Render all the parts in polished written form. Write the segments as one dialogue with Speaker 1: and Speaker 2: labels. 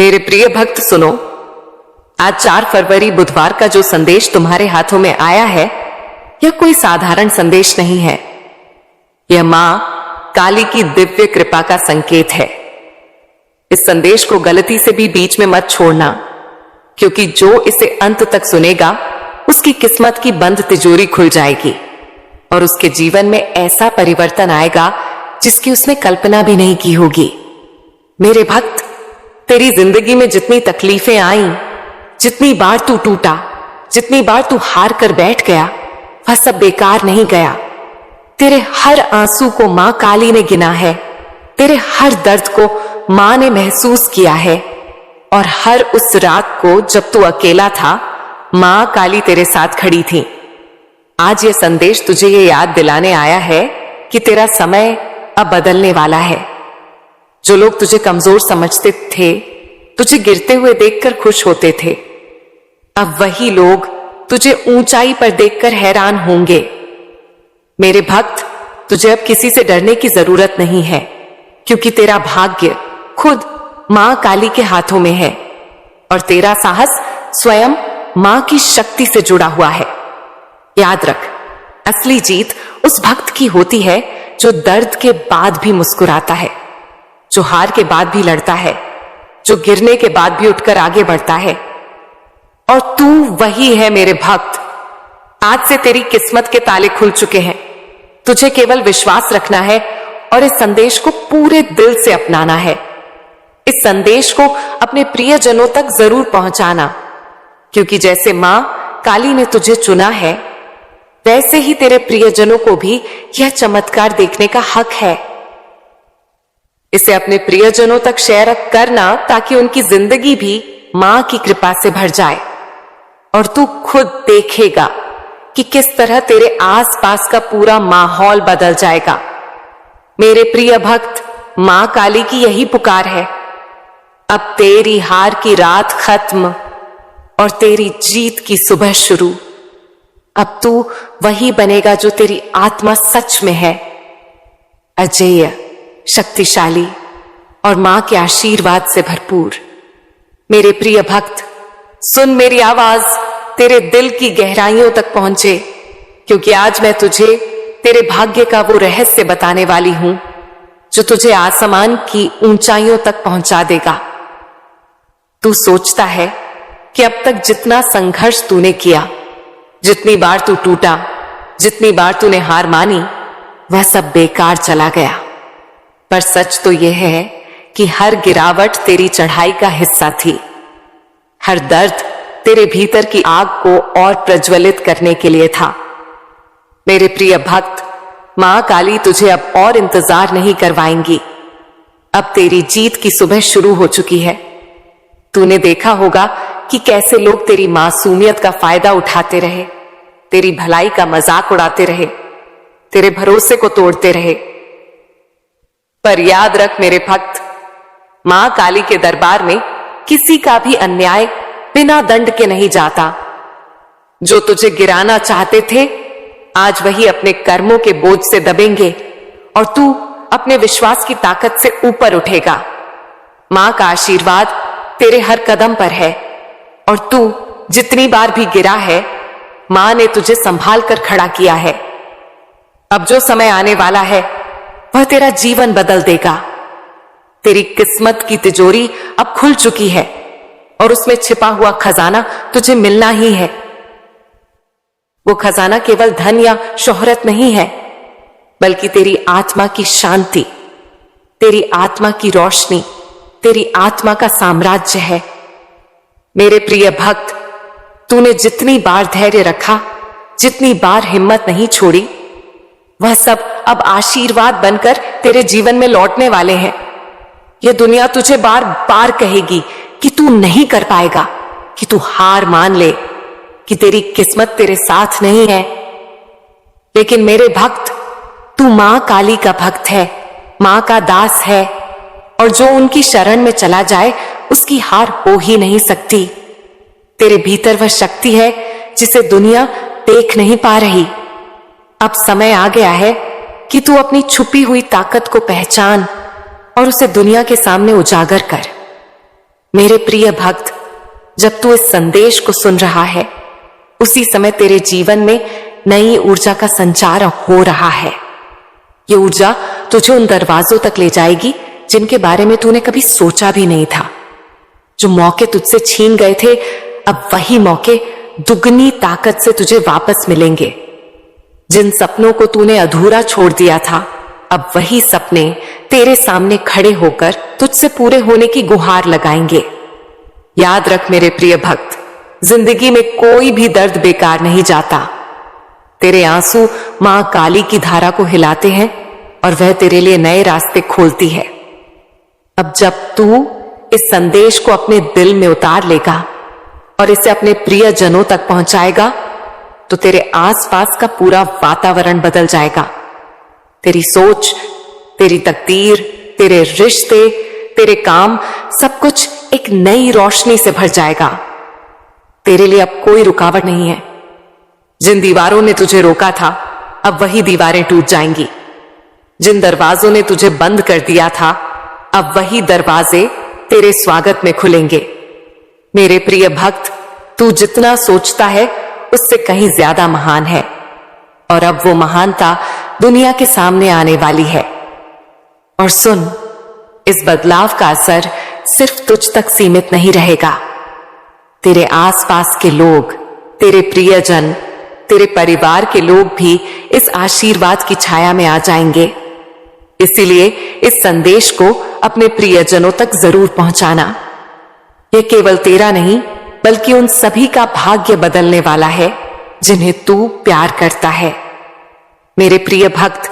Speaker 1: मेरे प्रिय भक्त सुनो, आज 4 फरवरी बुधवार का जो संदेश तुम्हारे हाथों में आया है, यह कोई साधारण संदेश नहीं है। यह मां काली की दिव्य कृपा का संकेत है। इस संदेश को गलती से भी बीच में मत छोड़ना, क्योंकि जो इसे अंत तक सुनेगा उसकी किस्मत की बंद तिजोरी खुल जाएगी और उसके जीवन में ऐसा परिवर्तन आएगा जिसकी उसने कल्पना भी नहीं की होगी। मेरे भक्त, तेरी जिंदगी में जितनी तकलीफें आई, जितनी बार तू टूटा, जितनी बार तू हार कर बैठ गया, वह सब बेकार नहीं गया। तेरे हर आंसू को मां काली ने गिना है, तेरे हर दर्द को मां ने महसूस किया है, और हर उस रात को जब तू अकेला था, मां काली तेरे साथ खड़ी थी। आज यह संदेश तुझे ये याद दिलाने आया है कि तेरा समय अब बदलने वाला है। जो लोग तुझे कमजोर समझते थे, तुझे गिरते हुए देखकर खुश होते थे, अब वही लोग तुझे ऊंचाई पर देखकर हैरान होंगे। मेरे भक्त, तुझे अब किसी से डरने की जरूरत नहीं है, क्योंकि तेरा भाग्य खुद मां काली के हाथों में है और तेरा साहस स्वयं मां की शक्ति से जुड़ा हुआ है। याद रख, असली जीत उस भक्त की होती है जो दर्द के बाद भी मुस्कुराता है, जो हार के बाद भी लड़ता है, जो गिरने के बाद भी उठकर आगे बढ़ता है। और तू वही है मेरे भक्त। आज से तेरी किस्मत के ताले खुल चुके हैं। तुझे केवल विश्वास रखना है और इस संदेश को पूरे दिल से अपनाना है। इस संदेश को अपने प्रियजनों तक जरूर पहुंचाना, क्योंकि जैसे मां काली ने तुझे चुना है, वैसे ही तेरे प्रियजनों को भी यह चमत्कार देखने का हक है। इसे अपने प्रियजनों तक शेयर करना, ताकि उनकी जिंदगी भी मां की कृपा से भर जाए और तू खुद देखेगा कि किस तरह तेरे आसपास का पूरा माहौल बदल जाएगा। मेरे प्रिय भक्त, मां काली की यही पुकार है। अब तेरी हार की रात खत्म और तेरी जीत की सुबह शुरू। अब तू वही बनेगा जो तेरी आत्मा सच में है, अजेय, शक्तिशाली और मां के आशीर्वाद से भरपूर। मेरे प्रिय भक्त, सुन मेरी आवाज तेरे दिल की गहराइयों तक पहुंचे, क्योंकि आज मैं तुझे तेरे भाग्य का वो रहस्य बताने वाली हूं जो तुझे आसमान की ऊंचाइयों तक पहुंचा देगा। तू सोचता है कि अब तक जितना संघर्ष तूने किया, जितनी बार तू टूटा, जितनी बार तूने हार मानी, वह सब बेकार चला गया। पर सच तो यह है कि हर गिरावट तेरी चढ़ाई का हिस्सा थी। हर दर्द तेरे भीतर की आग को और प्रज्वलित करने के लिए था। मेरे प्रिय भक्त, मां काली तुझे अब और इंतजार नहीं करवाएंगी। अब तेरी जीत की सुबह शुरू हो चुकी है। तूने देखा होगा कि कैसे लोग तेरी मासूमियत का फायदा उठाते रहे, तेरी भलाई का मजाक उड़ाते रहे, तेरे भरोसे को तोड़ते रहे। पर याद रख मेरे भक्त, मां काली के दरबार में किसी का भी अन्याय बिना दंड के नहीं जाता। जो तुझे गिराना चाहते थे, आज वही अपने कर्मों के बोझ से दबेंगे और तू अपने विश्वास की ताकत से ऊपर उठेगा। मां का आशीर्वाद तेरे हर कदम पर है और तू जितनी बार भी गिरा है, मां ने तुझे संभाल कर खड़ा किया है। अब जो समय आने वाला है, वह तेरा जीवन बदल देगा। तेरी किस्मत की तिजोरी अब खुल चुकी है और उसमें छिपा हुआ खजाना तुझे मिलना ही है। वो खजाना केवल धन या शोहरत नहीं है, बल्कि तेरी आत्मा की शांति, तेरी आत्मा की रोशनी, तेरी आत्मा का साम्राज्य है। मेरे प्रिय भक्त, तूने जितनी बार धैर्य रखा, जितनी बार हिम्मत नहीं छोड़ी, वह सब अब आशीर्वाद बनकर तेरे जीवन में लौटने वाले हैं। यह दुनिया तुझे बार बार कहेगी कि तू नहीं कर पाएगा, कि तू हार मान ले, कि तेरी किस्मत तेरे साथ नहीं है। लेकिन मेरे भक्त, तू मां काली का भक्त है, मां का दास है, और जो उनकी शरण में चला जाए उसकी हार हो ही नहीं सकती। तेरे भीतर वह शक्ति है जिसे दुनिया देख नहीं पा रही। अब समय आ गया है कि तू अपनी छुपी हुई ताकत को पहचान और उसे दुनिया के सामने उजागर कर। मेरे प्रिय भक्त, जब तू इस संदेश को सुन रहा है, उसी समय तेरे जीवन में नई ऊर्जा का संचार हो रहा है। ये ऊर्जा तुझे उन दरवाजों तक ले जाएगी जिनके बारे में तूने कभी सोचा भी नहीं था। जो मौके तुझसे छीन गए थे, अब वही मौके दुगनी ताकत से तुझे वापस मिलेंगे। जिन सपनों को तूने अधूरा छोड़ दिया था, अब वही सपने तेरे सामने खड़े होकर तुझसे पूरे होने की गुहार लगाएंगे। याद रख मेरे प्रिय भक्त, जिंदगी में कोई भी दर्द बेकार नहीं जाता। तेरे आंसू मां काली की धारा को हिलाते हैं और वह तेरे लिए नए रास्ते खोलती है। अब जब तू इस संदेश को अपने दिल में उतार लेगा और इसे अपने प्रिय जनों तक पहुंचाएगा, तो तेरे आसपास का पूरा वातावरण बदल जाएगा। तेरी सोच, तेरी तकदीर, तेरे रिश्ते, तेरे काम, सब कुछ एक नई रोशनी से भर जाएगा। तेरे लिए अब कोई रुकावट नहीं है। जिन दीवारों ने तुझे रोका था, अब वही दीवारें टूट जाएंगी। जिन दरवाजों ने तुझे बंद कर दिया था, अब वही दरवाजे तेरे स्वागत में खुलेंगे। मेरे प्रिय भक्त, तू जितना सोचता है उससे कहीं ज्यादा महान है, और अब वो महानता दुनिया के सामने आने वाली है। और सुन, इस बदलाव का असर सिर्फ तुझ तक सीमित नहीं रहेगा। तेरे आसपास के लोग, तेरे प्रियजन, तेरे परिवार के लोग भी इस आशीर्वाद की छाया में आ जाएंगे। इसीलिए इस संदेश को अपने प्रियजनों तक जरूर पहुंचाना। यह केवल तेरा नहीं, बल्कि उन सभी का भाग्य बदलने वाला है जिन्हें तू प्यार करता है। मेरे प्रिय भक्त,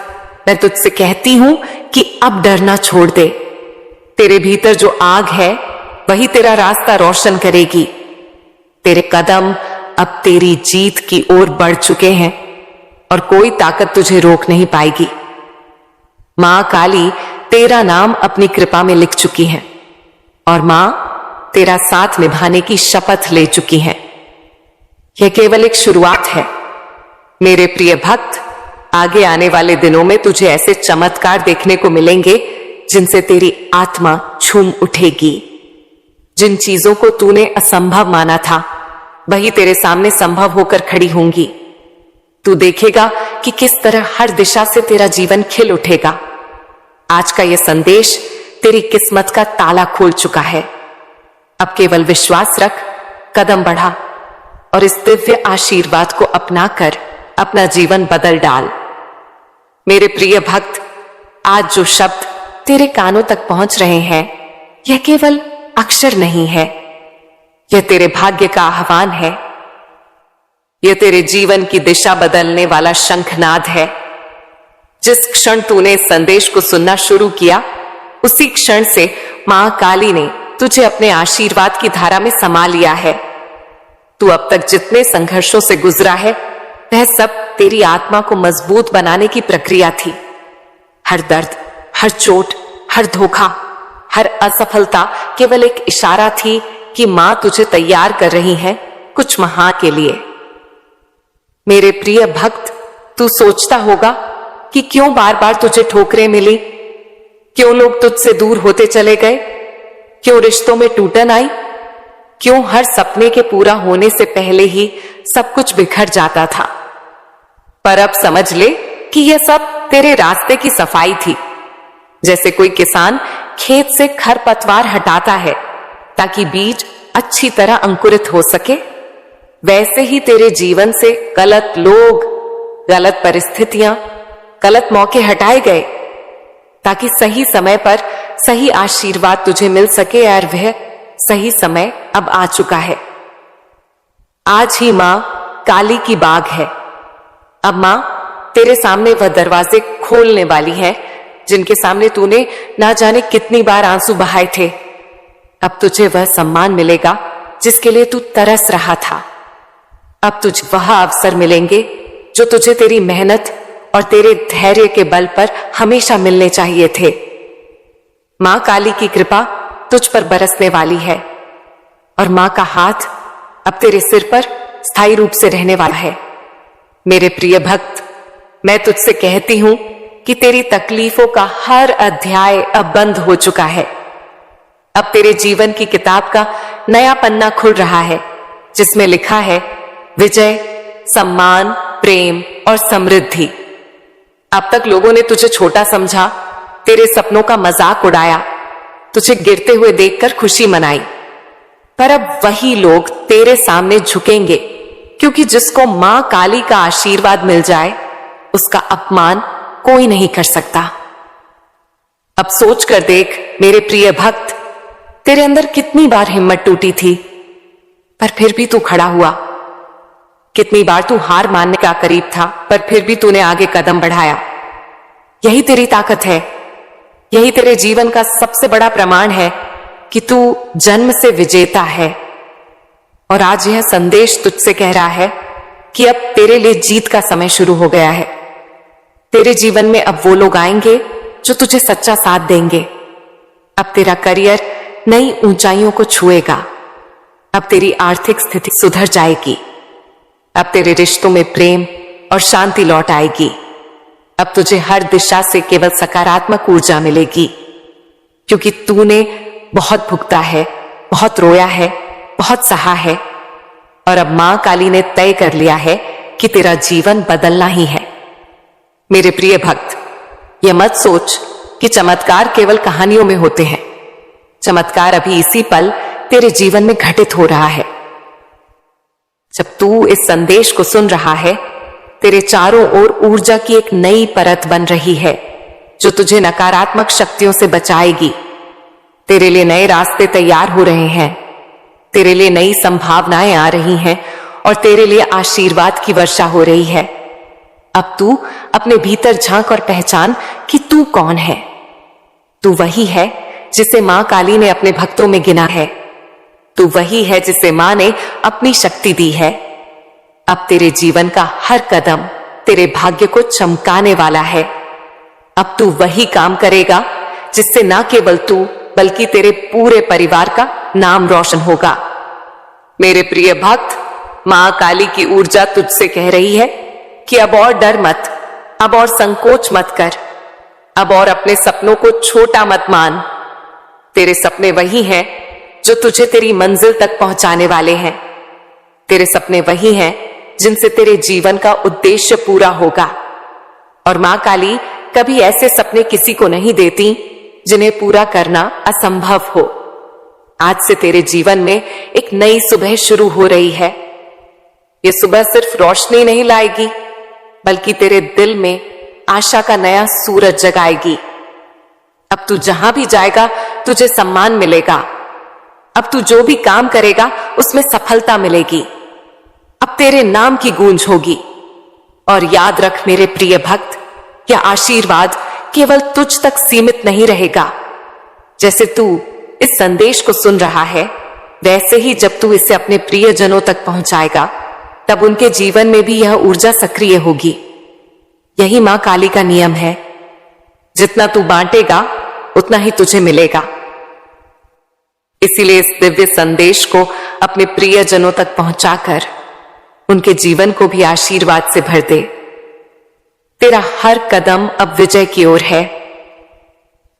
Speaker 1: मैं तुझसे कहती हूं कि अब डरना छोड़ दे। तेरे भीतर जो आग है, वही तेरा रास्ता रोशन करेगी। तेरे कदम अब तेरी जीत की ओर बढ़ चुके हैं और कोई ताकत तुझे रोक नहीं पाएगी। मां काली तेरा नाम अपनी कृपा में लिख चुकी है और मां तेरा साथ निभाने की शपथ ले चुकी है। यह केवल एक शुरुआत है। मेरे प्रिय भक्त, आगे आने वाले दिनों में तुझे ऐसे चमत्कार देखने को मिलेंगे जिनसे तेरी आत्मा झूम उठेगी। जिन चीजों को तूने असंभव माना था, वही तेरे सामने संभव होकर खड़ी होंगी। तू देखेगा कि किस तरह हर दिशा से तेरा जीवन खिल उठेगा। आज का यह संदेश तेरी किस्मत का ताला खोल चुका है। अब केवल विश्वास रख, कदम बढ़ा और इस दिव्य आशीर्वाद को अपनाकर अपना जीवन बदल डाल। मेरे प्रिय भक्त, आज जो शब्द तेरे कानों तक पहुंच रहे हैं, यह केवल अक्षर नहीं है, यह तेरे भाग्य का आह्वान है। यह तेरे जीवन की दिशा बदलने वाला शंखनाद है। जिस क्षण तूने इस संदेश को सुनना शुरू किया, उसी क्षण से मां काली ने तुझे अपने आशीर्वाद की धारा में समा लिया है। तू अब तक जितने संघर्षों से गुजरा है, वह सब तेरी आत्मा को मजबूत बनाने की प्रक्रिया थी। हर दर्द, हर चोट, हर धोखा, हर असफलता केवल एक इशारा थी कि मां तुझे तैयार कर रही है कुछ महान के लिए। मेरे प्रिय भक्त, तू सोचता होगा कि क्यों बार बार तुझे ठोकरें मिली, क्यों लोग तुझसे दूर होते चले गए, क्यों रिश्तों में टूटन आई, क्यों हर सपने के पूरा होने से पहले ही सब कुछ बिखर जाता था। पर अब समझ ले कि यह सब तेरे रास्ते की सफाई थी। जैसे कोई किसान खेत से खरपतवार हटाता है ताकि बीज अच्छी तरह अंकुरित हो सके, वैसे ही तेरे जीवन से गलत लोग, गलत परिस्थितियां, गलत मौके हटाए गए ताकि सही समय पर सही आशीर्वाद तुझे मिल सके। और वह सही समय अब आ चुका है। आज ही मां काली की बाग है। अब मां तेरे सामने वह दरवाजे खोलने वाली है जिनके सामने तूने ना जाने कितनी बार आंसू बहाए थे। अब तुझे वह सम्मान मिलेगा जिसके लिए तू तरस रहा था। अब तुझे वह अवसर मिलेंगे जो तुझे तेरी मेहनत और तेरे धैर्य के बल पर हमेशा मिलने चाहिए थे। मां काली की कृपा तुझ पर बरसने वाली है और मां का हाथ अब तेरे सिर पर स्थायी रूप से रहने वाला है। मेरे प्रिय भक्त, मैं तुझसे कहती हूं कि तेरी तकलीफों का हर अध्याय अब बंद हो चुका है। अब तेरे जीवन की किताब का नया पन्ना खुल रहा है, जिसमें लिखा है विजय, सम्मान, प्रेम और समृद्धि। अब तक लोगों ने तुझे छोटा समझा, तेरे सपनों का मजाक उड़ाया, तुझे गिरते हुए देखकर खुशी मनाई। पर अब वही लोग तेरे सामने झुकेंगे, क्योंकि जिसको मां काली का आशीर्वाद मिल जाए उसका अपमान कोई नहीं कर सकता। अब सोच कर देख मेरे प्रिय भक्त, तेरे अंदर कितनी बार हिम्मत टूटी थी, पर फिर भी तू खड़ा हुआ। कितनी बार तू हार मानने का करीब था, पर फिर भी तूने आगे कदम बढ़ाया। यही तेरी ताकत है, यही तेरे जीवन का सबसे बड़ा प्रमाण है कि तू जन्म से विजेता है। और आज यह संदेश तुझसे कह रहा है कि अब तेरे लिए जीत का समय शुरू हो गया है। तेरे जीवन में अब वो लोग आएंगे जो तुझे सच्चा साथ देंगे। अब तेरा करियर नई ऊंचाइयों को छुएगा। अब तेरी आर्थिक स्थिति सुधर जाएगी। अब तेरे रिश्तों में प्रेम और शांति लौट आएगी। अब तुझे हर दिशा से केवल सकारात्मक ऊर्जा मिलेगी, क्योंकि तूने बहुत भुगता है, बहुत रोया है, बहुत सहा है। और अब मां काली ने तय कर लिया है कि तेरा जीवन बदलना ही है। मेरे प्रिय भक्त, यह मत सोच कि चमत्कार केवल कहानियों में होते हैं। चमत्कार अभी इसी पल तेरे जीवन में घटित हो रहा है। जब तू इस संदेश को सुन रहा है, तेरे चारों ओर ऊर्जा की एक नई परत बन रही है, जो तुझे नकारात्मक शक्तियों से बचाएगी। तेरे लिए नए रास्ते तैयार हो रहे हैं, तेरे लिए नई संभावनाएं आ रही हैं और तेरे लिए आशीर्वाद की वर्षा हो रही है। अब तू अपने भीतर झांक और पहचान कि तू कौन है। तू वही है जिसे मां काली ने अपने भक्तों में गिना है। तू वही है जिसे मां ने अपनी शक्ति दी है। अब तेरे जीवन का हर कदम तेरे भाग्य को चमकाने वाला है। अब तू वही काम करेगा जिससे ना केवल तू बल्कि तेरे पूरे परिवार का नाम रोशन होगा। मेरे प्रिय भक्त, मां काली की ऊर्जा तुझसे कह रही है कि अब और डर मत, अब और संकोच मत कर, अब और अपने सपनों को छोटा मत मान। तेरे सपने वही हैं जो तुझे तेरी मंजिल तक पहुंचाने वाले हैं। तेरे सपने वही हैं जिनसे तेरे जीवन का उद्देश्य पूरा होगा। और मां काली कभी ऐसे सपने किसी को नहीं देती जिन्हें पूरा करना असंभव हो। आज से तेरे जीवन में एक नई सुबह शुरू हो रही है। यह सुबह सिर्फ रोशनी नहीं लाएगी, बल्कि तेरे दिल में आशा का नया सूरज जगाएगी। अब तू जहां भी जाएगा तुझे सम्मान मिलेगा। अब तू जो भी काम करेगा उसमें सफलता मिलेगी। अब तेरे नाम की गूंज होगी। और याद रख मेरे प्रिय भक्त, यह आशीर्वाद केवल तुझ तक सीमित नहीं रहेगा। जैसे तू इस संदेश को सुन रहा है, वैसे ही जब तू इसे अपने प्रियजनों तक पहुंचाएगा, तब उनके जीवन में भी यह ऊर्जा सक्रिय होगी। यही मां काली का नियम है, जितना तू बांटेगा उतना ही तुझे मिलेगा। इसीलिए इस दिव्य संदेश को अपने प्रियजनों तक पहुंचाकर उनके जीवन को भी आशीर्वाद से भर दे। तेरा हर कदम अब विजय की ओर है।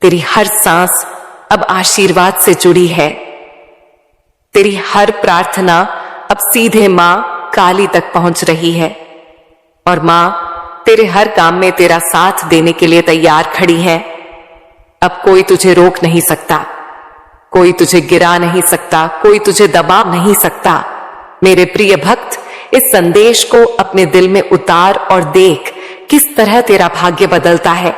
Speaker 1: तेरी हर सांस अब आशीर्वाद से जुड़ी है। तेरी हर प्रार्थना अब सीधे मां काली तक पहुंच रही है। और मां तेरे हर काम में तेरा साथ देने के लिए तैयार खड़ी है। अब कोई तुझे रोक नहीं सकता, कोई तुझे गिरा नहीं सकता, कोई तुझे दबा नहीं सकता। मेरे प्रिय भक्त, इस संदेश को अपने दिल में उतार और देख किस तरह तेरा भाग्य बदलता है।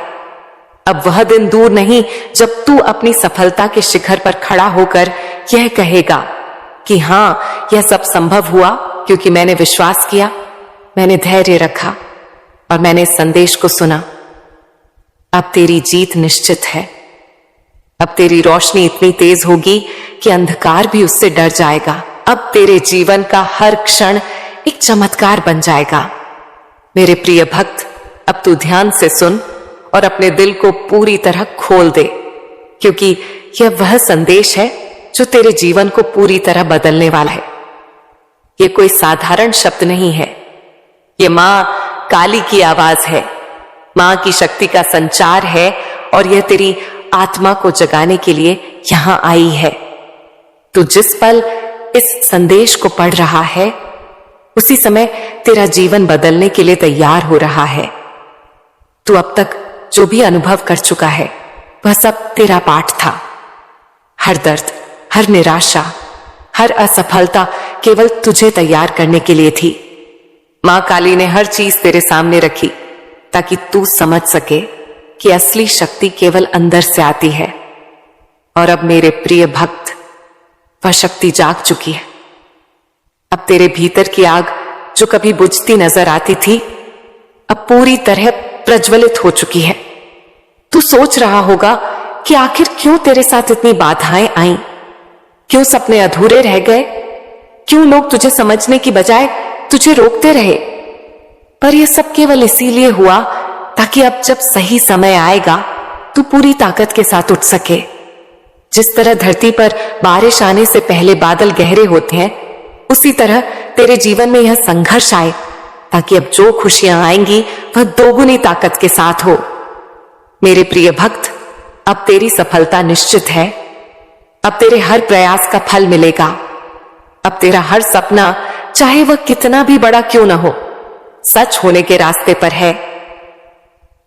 Speaker 1: अब वह दिन दूर नहीं जब तू अपनी सफलता के शिखर पर खड़ा होकर यह कहेगा कि हां, यह सब संभव हुआ क्योंकि मैंने विश्वास किया, मैंने धैर्य रखा और मैंने इस संदेश को सुना। अब तेरी जीत निश्चित है। अब तेरी रोशनी इतनी तेज होगी कि अंधकार भी उससे डर जाएगा। अब तेरे जीवन का हर क्षण एक चमत्कार बन जाएगा। मेरे प्रिय भक्त, अब तू ध्यान से सुन और अपने दिल को पूरी तरह खोल दे, क्योंकि यह वह संदेश है जो तेरे जीवन को पूरी तरह बदलने वाला है। यह कोई साधारण शब्द नहीं है, यह मां काली की आवाज है, मां की शक्ति का संचार है। और यह तेरी आत्मा को जगाने के लिए यहां आई है। तू जिस पल इस संदेश को पढ़ रहा है, उसी समय तेरा जीवन बदलने के लिए तैयार हो रहा है। तू अब तक जो भी अनुभव कर चुका है, वह सब तेरा पाठ था। हर दर्द, हर निराशा, हर असफलता केवल तुझे तैयार करने के लिए थी। मां काली ने हर चीज तेरे सामने रखी ताकि तू समझ सके कि असली शक्ति केवल अंदर से आती है। और अब मेरे प्रिय भक्त, वह शक्ति जाग चुकी है। अब तेरे भीतर की आग जो कभी बुझती नजर आती थी, अब पूरी तरह प्रज्वलित हो चुकी है। तू सोच रहा होगा कि आखिर क्यों तेरे साथ इतनी बाधाएं आईं? क्यों सपने अधूरे रह गए? क्यों लोग तुझे समझने की बजाय तुझे रोकते रहे? पर यह सब केवल इसीलिए हुआ ताकि अब जब सही समय आएगा, तू पूरी ताकत के साथ उठ सके। जिस तरह धरती पर बारिश आने से पहले बादल गहरे होते हैं, उसी तरह तेरे जीवन में यह संघर्ष आए ताकि अब जो खुशियां आएंगी वह दोगुनी ताकत के साथ हो। मेरे प्रिय भक्त, अब तेरी सफलता निश्चित है। अब तेरे हर प्रयास का फल मिलेगा। अब तेरा हर सपना, चाहे वह कितना भी बड़ा क्यों न हो, सच होने के रास्ते पर है।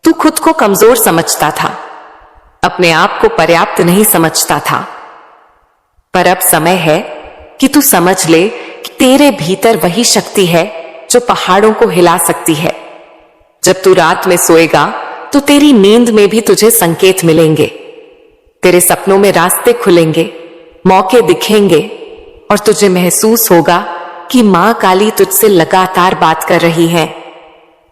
Speaker 1: तू खुद को कमजोर समझता था, अपने आप को पर्याप्त नहीं समझता था, पर अब समय है कि तू समझ ले कि तेरे भीतर वही शक्ति है जो पहाड़ों को हिला सकती है। जब तू रात में सोएगा तो तेरी नींद में भी तुझे संकेत मिलेंगे। तेरे सपनों में रास्ते खुलेंगे, मौके दिखेंगे और तुझे महसूस होगा कि मां काली तुझसे लगातार बात कर रही है।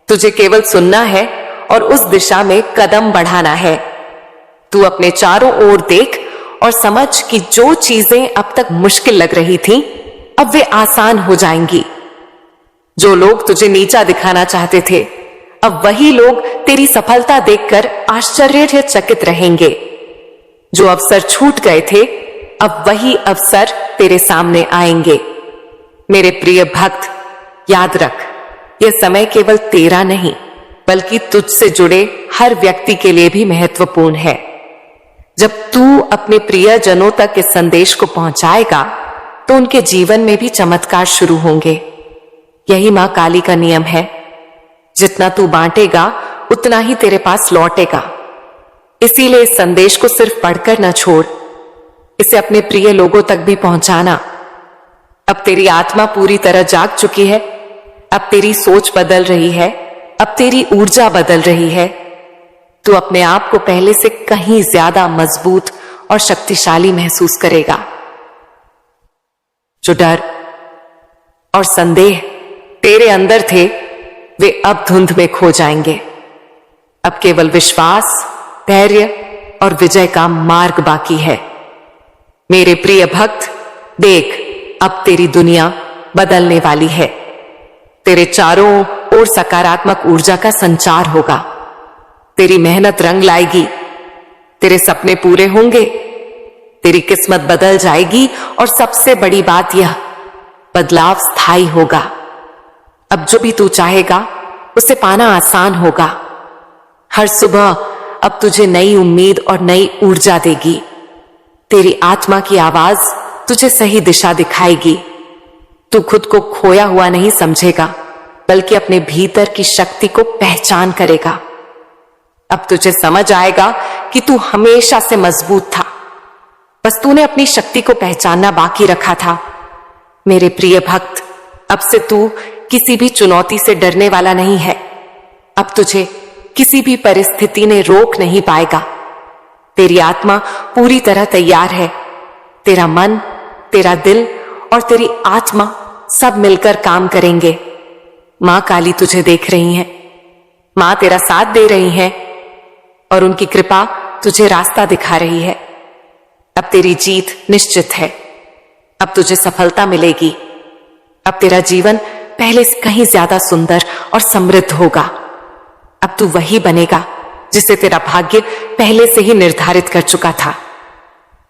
Speaker 1: तुझे केवल सुनना है और उस दिशा में कदम बढ़ाना है। तू अपने चारों ओर देख और समझ कि जो चीजें अब तक मुश्किल लग रही थीं, अब वे आसान हो जाएंगी। जो लोग तुझे नीचा दिखाना चाहते थे, अब वही लोग तेरी सफलता देखकर आश्चर्यचकित रहेंगे। जो अवसर छूट गए थे, अब वही अवसर तेरे सामने आएंगे। मेरे प्रिय भक्त, याद रख, यह समय केवल तेरा नहीं बल्कि तुझसे जुड़े हर व्यक्ति के लिए भी महत्वपूर्ण है। जब तू अपने प्रियजनों तक इस संदेश को पहुंचाएगा तो उनके जीवन में भी चमत्कार शुरू होंगे। यही मां काली का नियम है। जितना तू बांटेगा उतना ही तेरे पास लौटेगा। इसीलिए इस संदेश को सिर्फ पढ़कर न छोड़, इसे अपने प्रिय लोगों तक भी पहुंचाना। अब तेरी आत्मा पूरी तरह जाग चुकी है। अब तेरी सोच बदल रही है। अब तेरी ऊर्जा बदल रही है। तू अपने आप को पहले से कहीं ज्यादा मजबूत और शक्तिशाली महसूस करेगा। जो डर और संदेह तेरे अंदर थे, वे अब धुंध में खो जाएंगे। अब केवल विश्वास, धैर्य और विजय का मार्ग बाकी है। मेरे प्रिय भक्त, देख, अब तेरी दुनिया बदलने वाली है। तेरे चारों ओर सकारात्मक ऊर्जा का संचार होगा। तेरी मेहनत रंग लाएगी। तेरे सपने पूरे होंगे। तेरी किस्मत बदल जाएगी और सबसे बड़ी बात यह, बदलाव स्थायी होगा। अब जो भी तू चाहेगा उसे पाना आसान होगा। हर सुबह अब तुझे नई उम्मीद और नई ऊर्जा देगी। तेरी आत्मा की आवाज तुझे सही दिशा दिखाएगी। तू खुद को खोया हुआ नहीं समझेगा, बल्कि अपने भीतर की शक्ति को पहचान करेगा। अब तुझे समझ आएगा कि तू हमेशा से मजबूत था, बस तूने अपनी शक्ति को पहचानना बाकी रखा था। मेरे प्रिय भक्त, अब से तू किसी भी चुनौती से डरने वाला नहीं है। अब तुझे किसी भी परिस्थिति ने रोक नहीं पाएगा। तेरी आत्मा पूरी तरह तैयार है। तेरा मन, तेरा दिल और तेरी आत्मा सब मिलकर काम करेंगे। मां काली तुझे देख रही है। मां तेरा साथ दे रही है और उनकी कृपा तुझे रास्ता दिखा रही है। अब तेरी जीत निश्चित है। अब तुझे सफलता मिलेगी। अब तेरा जीवन पहले से कहीं ज्यादा सुंदर और समृद्ध होगा। अब तू वही बनेगा जिसे तेरा भाग्य पहले से ही निर्धारित कर चुका था।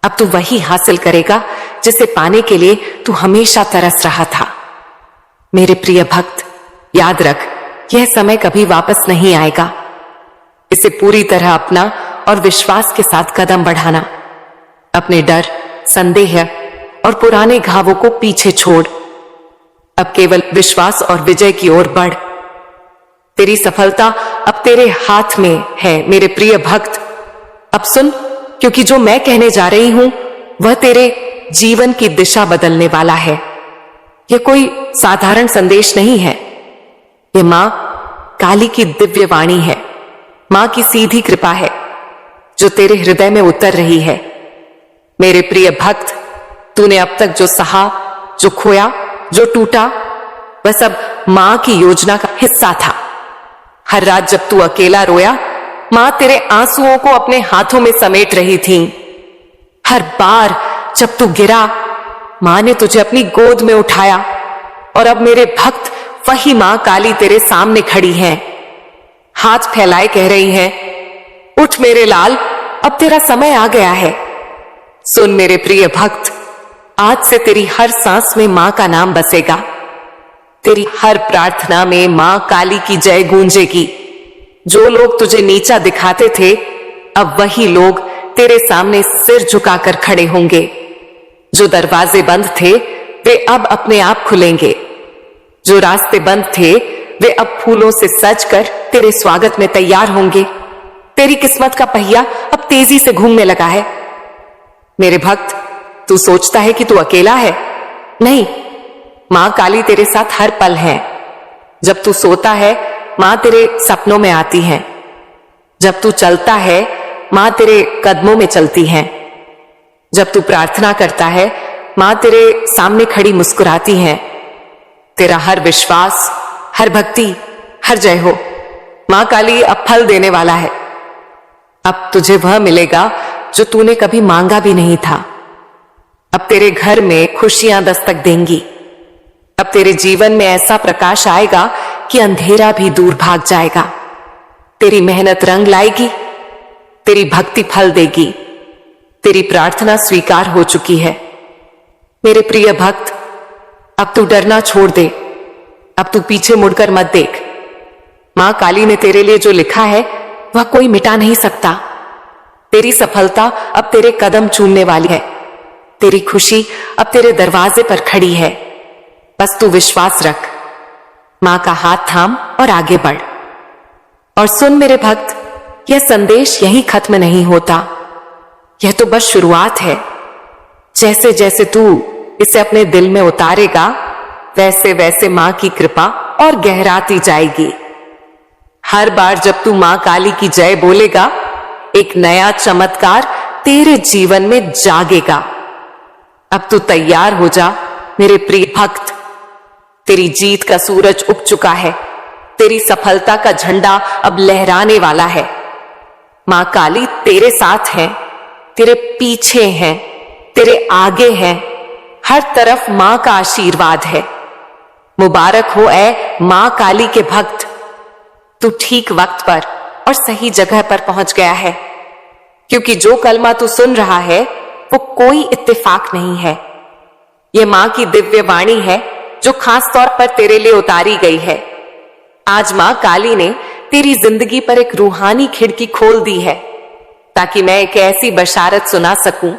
Speaker 1: अब तू वही हासिल करेगा जिसे पाने के लिए तू हमेशा तरस रहा था। मेरे प्रिय भक्त, याद रख, यह समय कभी वापस नहीं आएगा। इसे पूरी तरह अपना और विश्वास के साथ कदम बढ़ाना। अपने डर, संदेह और पुराने घावों को पीछे छोड़ अब केवल विश्वास और विजय की ओर बढ़। तेरी सफलता अब तेरे हाथ में है मेरे प्रिय भक्त। अब सुन, क्योंकि जो मैं कहने जा रही हूं वह तेरे जीवन की दिशा बदलने वाला है। यह कोई साधारण संदेश नहीं है, यह मां काली की दिव्य वाणी है, मां की सीधी कृपा है जो तेरे हृदय में उतर रही है। मेरे प्रिय भक्त, तूने अब तक जो सहा, जो खोया, जो टूटा, वह सब मां की योजना का हिस्सा था। हर रात जब तू अकेला रोया, मां तेरे आंसुओं को अपने हाथों में समेट रही थी। हर बार जब तू गिरा, मां ने तुझे अपनी गोद में उठाया। और अब मेरे भक्त, वही मां काली तेरे सामने खड़ी है, हाथ फैलाए कह रही है, उठ मेरे लाल, अब तेरा समय आ गया है। सुन मेरे प्रिय भक्त, आज से तेरी हर सांस में मां का नाम बसेगा। तेरी हर प्रार्थना में मां काली की जय गूंजेगी। जो लोग तुझे नीचा दिखाते थे, अब वही लोग तेरे सामने सिर झुकाकर खड़े होंगे। जो दरवाजे बंद थे वे अब अपने आप खुलेंगे। जो रास्ते बंद थे वे अब फूलों से सजकर तेरे स्वागत में तैयार होंगे। तेरी किस्मत का पहिया अब तेजी से घूमने लगा है। मेरे भक्त, तू सोचता है कि तू अकेला है? नहीं, मां काली तेरे साथ हर पल है। जब तू सोता है, मां तेरे सपनों में आती है। जब तू चलता है, मां तेरे कदमों में चलती है। जब तू प्रार्थना करता है, मां तेरे सामने खड़ी मुस्कुराती है। तेरा हर विश्वास, हर भक्ति, हर जय हो। मां काली अब फल देने वाला है। अब तुझे वह मिलेगा जो तूने कभी मांगा भी नहीं था। अब तेरे घर में खुशियां दस्तक देंगी। अब तेरे जीवन में ऐसा प्रकाश आएगा कि अंधेरा भी दूर भाग जाएगा। तेरी मेहनत रंग लाएगी, तेरी भक्ति फल देगी। तेरी प्रार्थना स्वीकार हो चुकी है। मेरे प्रिय भक्त, अब तू डरना छोड़ दे। अब तू पीछे मुड़कर मत देख। मां काली ने तेरे लिए जो लिखा है वह कोई मिटा नहीं सकता। तेरी सफलता अब तेरे कदम चूमने वाली है। तेरी खुशी अब तेरे दरवाजे पर खड़ी है। बस तू विश्वास रख, मां का हाथ थाम और आगे बढ़। और सुन मेरे भक्त, यह संदेश यहीं खत्म नहीं होता। यह तो बस शुरुआत है। जैसे जैसे तू इसे अपने दिल में उतारेगा, वैसे वैसे मां की कृपा और गहराती जाएगी। हर बार जब तू मां काली की जय बोलेगा, एक नया चमत्कार तेरे जीवन में जागेगा। अब तू तैयार हो जा मेरे प्रिय भक्त। तेरी जीत का सूरज उग चुका है। तेरी सफलता का झंडा अब लहराने वाला है। मां काली तेरे साथ है, तेरे पीछे है, तेरे आगे है। हर तरफ मां का आशीर्वाद है। मुबारक हो ऐ मां काली के भक्त। तू ठीक वक्त पर और सही जगह पर पहुंच गया है, क्योंकि जो कलमा तू सुन रहा है वो कोई इत्तेफाक नहीं है। यह मां की दिव्य वाणी है जो खास तौर पर तेरे लिए उतारी गई है। आज मां काली ने तेरी जिंदगी पर एक रूहानी खिड़की खोल दी है, ताकि मैं एक ऐसी बशारत सुना सकूं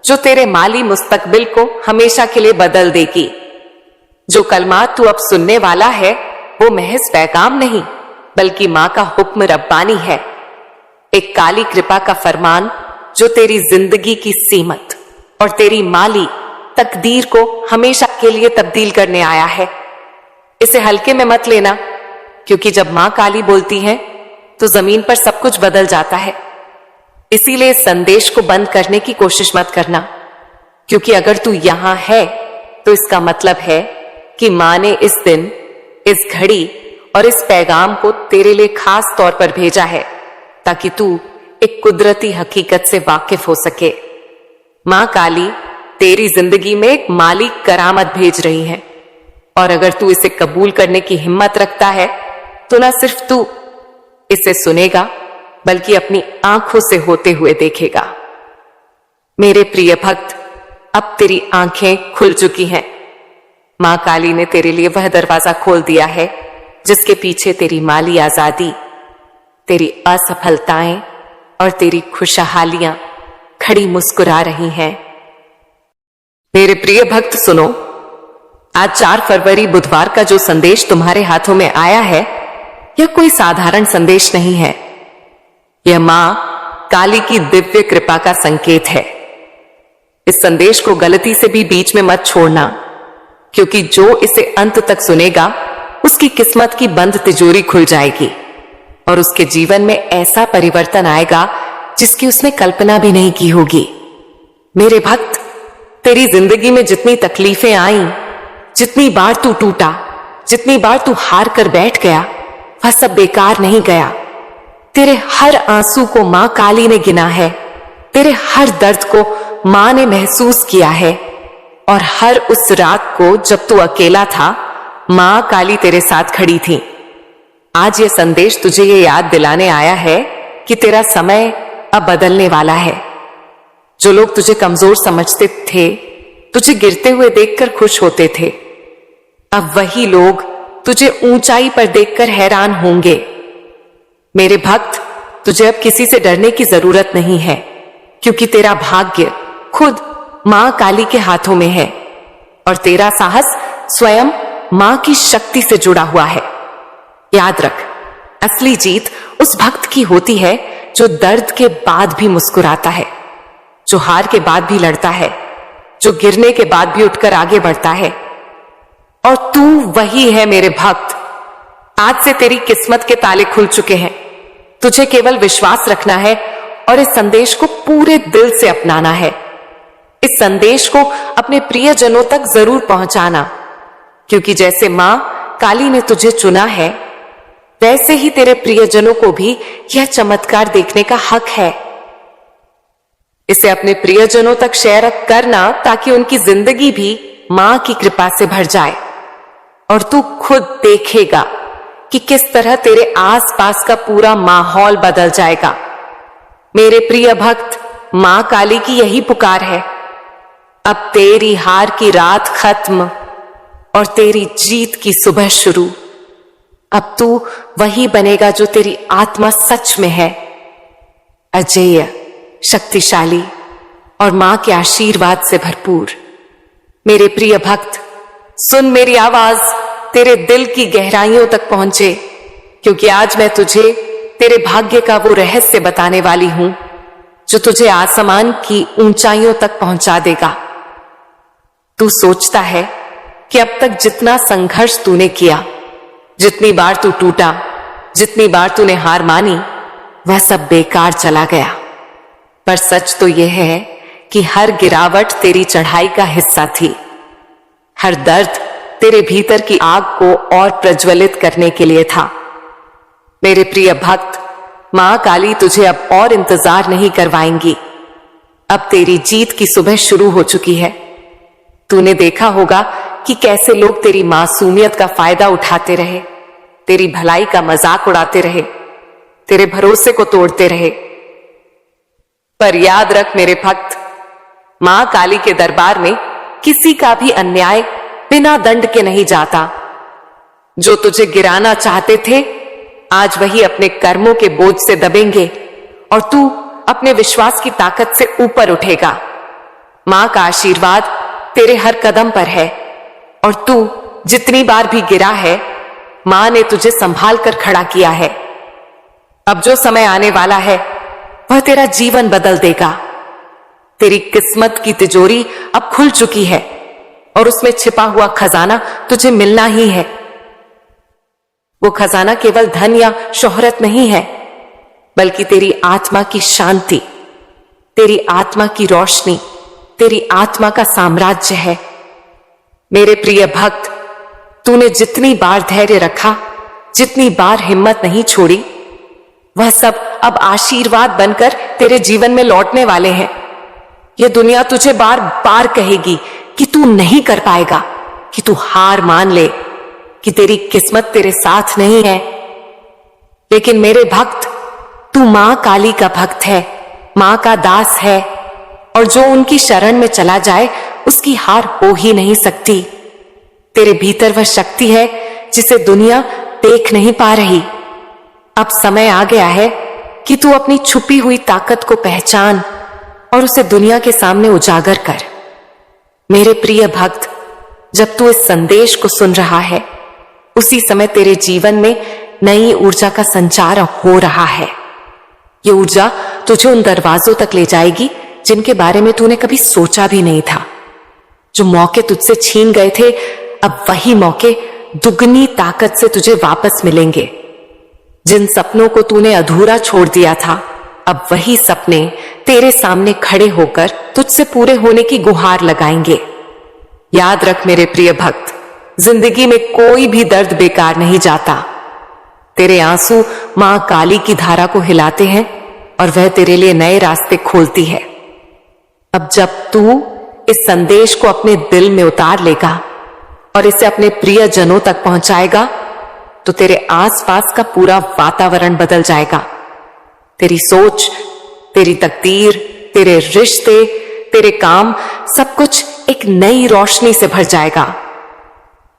Speaker 1: जो तेरे माली मुस्तकबिल को हमेशा के लिए बदल देगी। जो कलमा तू अब सुनने वाला है वो महज पैगाम नहीं, बल्कि मां का हुक्म रब्बानी है। एक काली कृपा का फरमान जो तेरी जिंदगी की सीमत और तेरी माली तकदीर को हमेशा के लिए तब्दील करने आया है। इसे हल्के में मत लेना, क्योंकि जब मां काली बोलती है तो जमीन पर सब कुछ बदल जाता है। इसीलिए इस संदेश को बंद करने की कोशिश मत करना, क्योंकि अगर तू यहां है तो इसका मतलब है कि मां ने इस दिन, इस घड़ी और इस पैगाम को तेरे लिए खास तौर पर भेजा है, ताकि तू एक कुदरती हकीकत से वाकिफ हो सके। मां काली तेरी जिंदगी में एक माली करामत भेज रही है, और अगर तू इसे कबूल करने की हिम्मत रखता है तो ना सिर्फ तू इसे सुनेगा, बल्कि अपनी आंखों से होते हुए देखेगा। मेरे प्रिय भक्त, अब तेरी आंखें खुल चुकी हैं। मां काली ने तेरे लिए वह दरवाजा खोल दिया है जिसके पीछे तेरी माली आजादी, तेरी असफलताएं और तेरी खुशहालियां खड़ी मुस्कुरा रही हैं। मेरे प्रिय भक्त सुनो, आज 4 फरवरी बुधवार का जो संदेश तुम्हारे हाथों में आया है, यह कोई साधारण संदेश नहीं है। यह मां काली की दिव्य कृपा का संकेत है। इस संदेश को गलती से भी बीच में मत छोड़ना, क्योंकि जो इसे अंत तक सुनेगा उसकी किस्मत की बंद तिजोरी खुल जाएगी और उसके जीवन में ऐसा परिवर्तन आएगा जिसकी उसने कल्पना भी नहीं की होगी। मेरे भक्त, तेरी जिंदगी में जितनी तकलीफें आईं, जितनी बार तू टूटा, जितनी बार तू हार कर बैठ गया, वह सब बेकार नहीं गया। तेरे हर आंसू को मां काली ने गिना है, तेरे हर दर्द को मां ने महसूस किया है, और हर उस रात को जब तू अकेला था, मां काली तेरे साथ खड़ी थी। आज यह संदेश तुझे ये याद दिलाने आया है कि तेरा समय अब बदलने वाला है। जो लोग तुझे कमजोर समझते थे, तुझे गिरते हुए देखकर खुश होते थे, अब वही लोग तुझे ऊंचाई पर देखकर हैरान होंगे। मेरे भक्त, तुझे अब किसी से डरने की जरूरत नहीं है, क्योंकि तेरा भाग्य खुद मां काली के हाथों में है और तेरा साहस स्वयं मां की शक्ति से जुड़ा हुआ है। याद रख, असली जीत उस भक्त की होती है जो दर्द के बाद भी मुस्कुराता है, जो हार के बाद भी लड़ता है, जो गिरने के बाद भी उठकर आगे बढ़ता है। और तू वही है मेरे भक्त। आज से तेरी किस्मत के ताले खुल चुके हैं। तुझे केवल विश्वास रखना है और इस संदेश को पूरे दिल से अपनाना है। इस संदेश को अपने प्रियजनों तक जरूर पहुंचाना, क्योंकि जैसे मां काली ने तुझे चुना है, वैसे ही तेरे प्रियजनों को भी यह चमत्कार देखने का हक है। इसे अपने प्रियजनों तक शेयर करना, ताकि उनकी जिंदगी भी मां की कृपा से भर जाए और तू खुद देखेगा कि किस तरह तेरे आसपास का पूरा माहौल बदल जाएगा। मेरे प्रिय भक्त, मां काली की यही पुकार है। अब तेरी हार की रात खत्म और तेरी जीत की सुबह शुरू। अब तू वही बनेगा जो तेरी आत्मा सच में है, अजेय, शक्तिशाली और मां के आशीर्वाद से भरपूर। मेरे प्रिय भक्त, सुन मेरी आवाज तेरे दिल की गहराइयों तक पहुंचे, क्योंकि आज मैं तुझे तेरे भाग्य का वो रहस्य बताने वाली हूं जो तुझे आसमान की ऊंचाइयों तक पहुंचा देगा। तू सोचता है कि अब तक जितना संघर्ष तूने किया, जितनी बार तू टूटा, जितनी बार तूने हार मानी, वह सब बेकार चला गया। पर सच तो यह है कि हर गिरावट तेरी चढ़ाई का हिस्सा थी। हर दर्द तेरे भीतर की आग को और प्रज्वलित करने के लिए था। मेरे प्रिय भक्त, मां काली तुझे अब और इंतजार नहीं करवाएंगी। अब तेरी जीत की सुबह शुरू हो चुकी है। तूने देखा होगा कि कैसे लोग तेरी मासूमियत का फायदा उठाते रहे, तेरी भलाई का मजाक उड़ाते रहे, तेरे भरोसे को तोड़ते रहे। पर याद रख मेरे भक्त, मां काली के दरबार में किसी का भी अन्याय बिना दंड के नहीं जाता। जो तुझे गिराना चाहते थे, आज वही अपने कर्मों के बोझ से दबेंगे और तू अपने विश्वास की ताकत से ऊपर उठेगा। मां का आशीर्वाद तेरे हर कदम पर है और तू जितनी बार भी गिरा है, मां ने तुझे संभाल कर खड़ा किया है। अब जो समय आने वाला है, वह तेरा जीवन बदल देगा। तेरी किस्मत की तिजोरी अब खुल चुकी है और उसमें छिपा हुआ खजाना तुझे मिलना ही है। वो खजाना केवल धन या शोहरत नहीं है, बल्कि तेरी आत्मा की शांति, तेरी आत्मा की रोशनी, तेरी आत्मा का साम्राज्य है। मेरे प्रिय भक्त, तूने जितनी बार धैर्य रखा, जितनी बार हिम्मत नहीं छोड़ी, वह सब अब आशीर्वाद बनकर तेरे जीवन में लौटने वाले हैं। यह दुनिया तुझे बार बार कहेगी कि तू नहीं कर पाएगा, कि तू हार मान ले, कि तेरी किस्मत तेरे साथ नहीं है। लेकिन मेरे भक्त, तू मां काली का भक्त है, मां का दास है, और जो उनकी शरण में चला जाए उसकी हार हो ही नहीं सकती। तेरे भीतर वह शक्ति है जिसे दुनिया देख नहीं पा रही। अब समय आ गया है कि तू अपनी छुपी हुई ताकत को पहचान और उसे दुनिया के सामने उजागर कर। मेरे प्रिय भक्त, जब तू इस संदेश को सुन रहा है, उसी समय तेरे जीवन में नई ऊर्जा का संचार हो रहा है। ये ऊर्जा तुझे उन दरवाजों तक ले जाएगी जिनके बारे में तूने कभी सोचा भी नहीं था। जो मौके तुझसे छीन गए थे, अब वही मौके दुगनी ताकत से तुझे वापस मिलेंगे। जिन सपनों को तूने अधूरा छोड़ दिया था, अब वही सपने तेरे सामने खड़े होकर तुझसे पूरे होने की गुहार लगाएंगे। याद रख मेरे प्रिय भक्त, जिंदगी में कोई भी दर्द बेकार नहीं जाता। तेरे आंसू मां काली की धारा को हिलाते हैं और वह तेरे लिए नए रास्ते खोलती है। अब जब तू इस संदेश को अपने दिल में उतार लेगा और इसे अपने प्रिय जनों तक पहुंचाएगा, तो तेरे आसपास का पूरा वातावरण बदल जाएगा। तेरी सोच, तेरी तकदीर, तेरे रिश्ते, तेरे काम, सब कुछ एक नई रोशनी से भर जाएगा।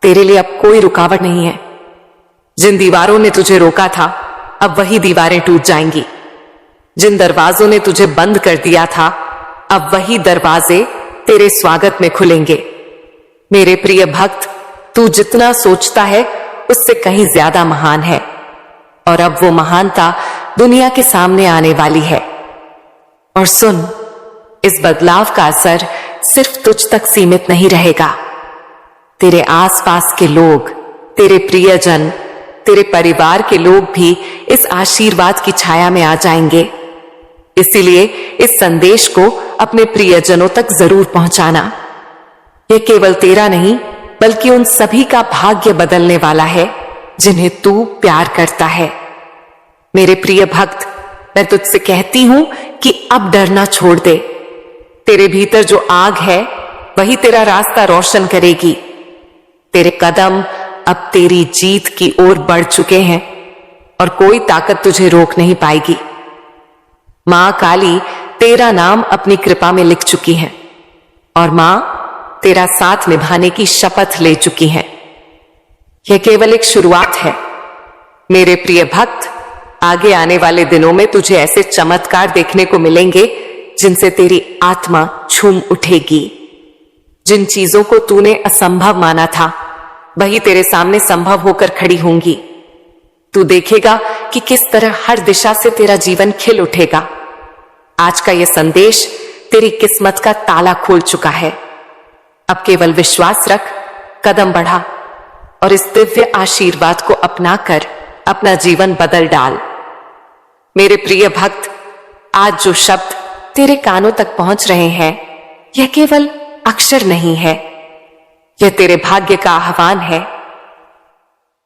Speaker 1: तेरे लिए अब कोई रुकावट नहीं है। जिन दीवारों ने तुझे रोका था, अब वही दीवारें टूट जाएंगी। जिन दरवाजों ने तुझे बंद कर दिया था, अब वही दरवाजे तेरे स्वागत में खुलेंगे। मेरे प्रिय भक्त, तू जितना सोचता है उससे कहीं ज्यादा महान है, और अब वो महानता दुनिया के सामने आने वाली है। और सुन, इस बदलाव का असर सिर्फ तुझ तक सीमित नहीं रहेगा। तेरे आसपास के लोग, तेरे प्रियजन, तेरे परिवार के लोग भी इस आशीर्वाद की छाया में आ जाएंगे। इसीलिए इस संदेश को अपने प्रियजनों तक जरूर पहुंचाना। यह केवल तेरा नहीं, बल्कि उन सभी का भाग्य बदलने वाला है जिन्हें तू प्यार करता है। मेरे प्रिय भक्त, मैं तुझसे कहती हूं कि अब डरना छोड़ दे। तेरे भीतर जो आग है, वही तेरा रास्ता रोशन करेगी। तेरे कदम अब तेरी जीत की ओर बढ़ चुके हैं और कोई ताकत तुझे रोक नहीं पाएगी। मां काली तेरा नाम अपनी कृपा में लिख चुकी है और मां तेरा साथ निभाने की शपथ ले चुकी है। यह केवल एक शुरुआत है। मेरे प्रिय भक्त, आगे आने वाले दिनों में तुझे ऐसे चमत्कार देखने को मिलेंगे जिनसे तेरी आत्मा झूम उठेगी। जिन चीजों को तूने असंभव माना था, वही तेरे सामने संभव होकर खड़ी होंगी। तू देखेगा कि किस तरह हर दिशा से तेरा जीवन खिल उठेगा। आज का यह संदेश तेरी किस्मत का ताला खोल चुका है। अब केवल विश्वास रख, कदम बढ़ा और इस दिव्य आशीर्वाद को अपनाकर अपना जीवन बदल डाल। मेरे प्रिय भक्त, आज जो शब्द तेरे कानों तक पहुंच रहे हैं, यह केवल अक्षर नहीं है, यह तेरे भाग्य का आह्वान है।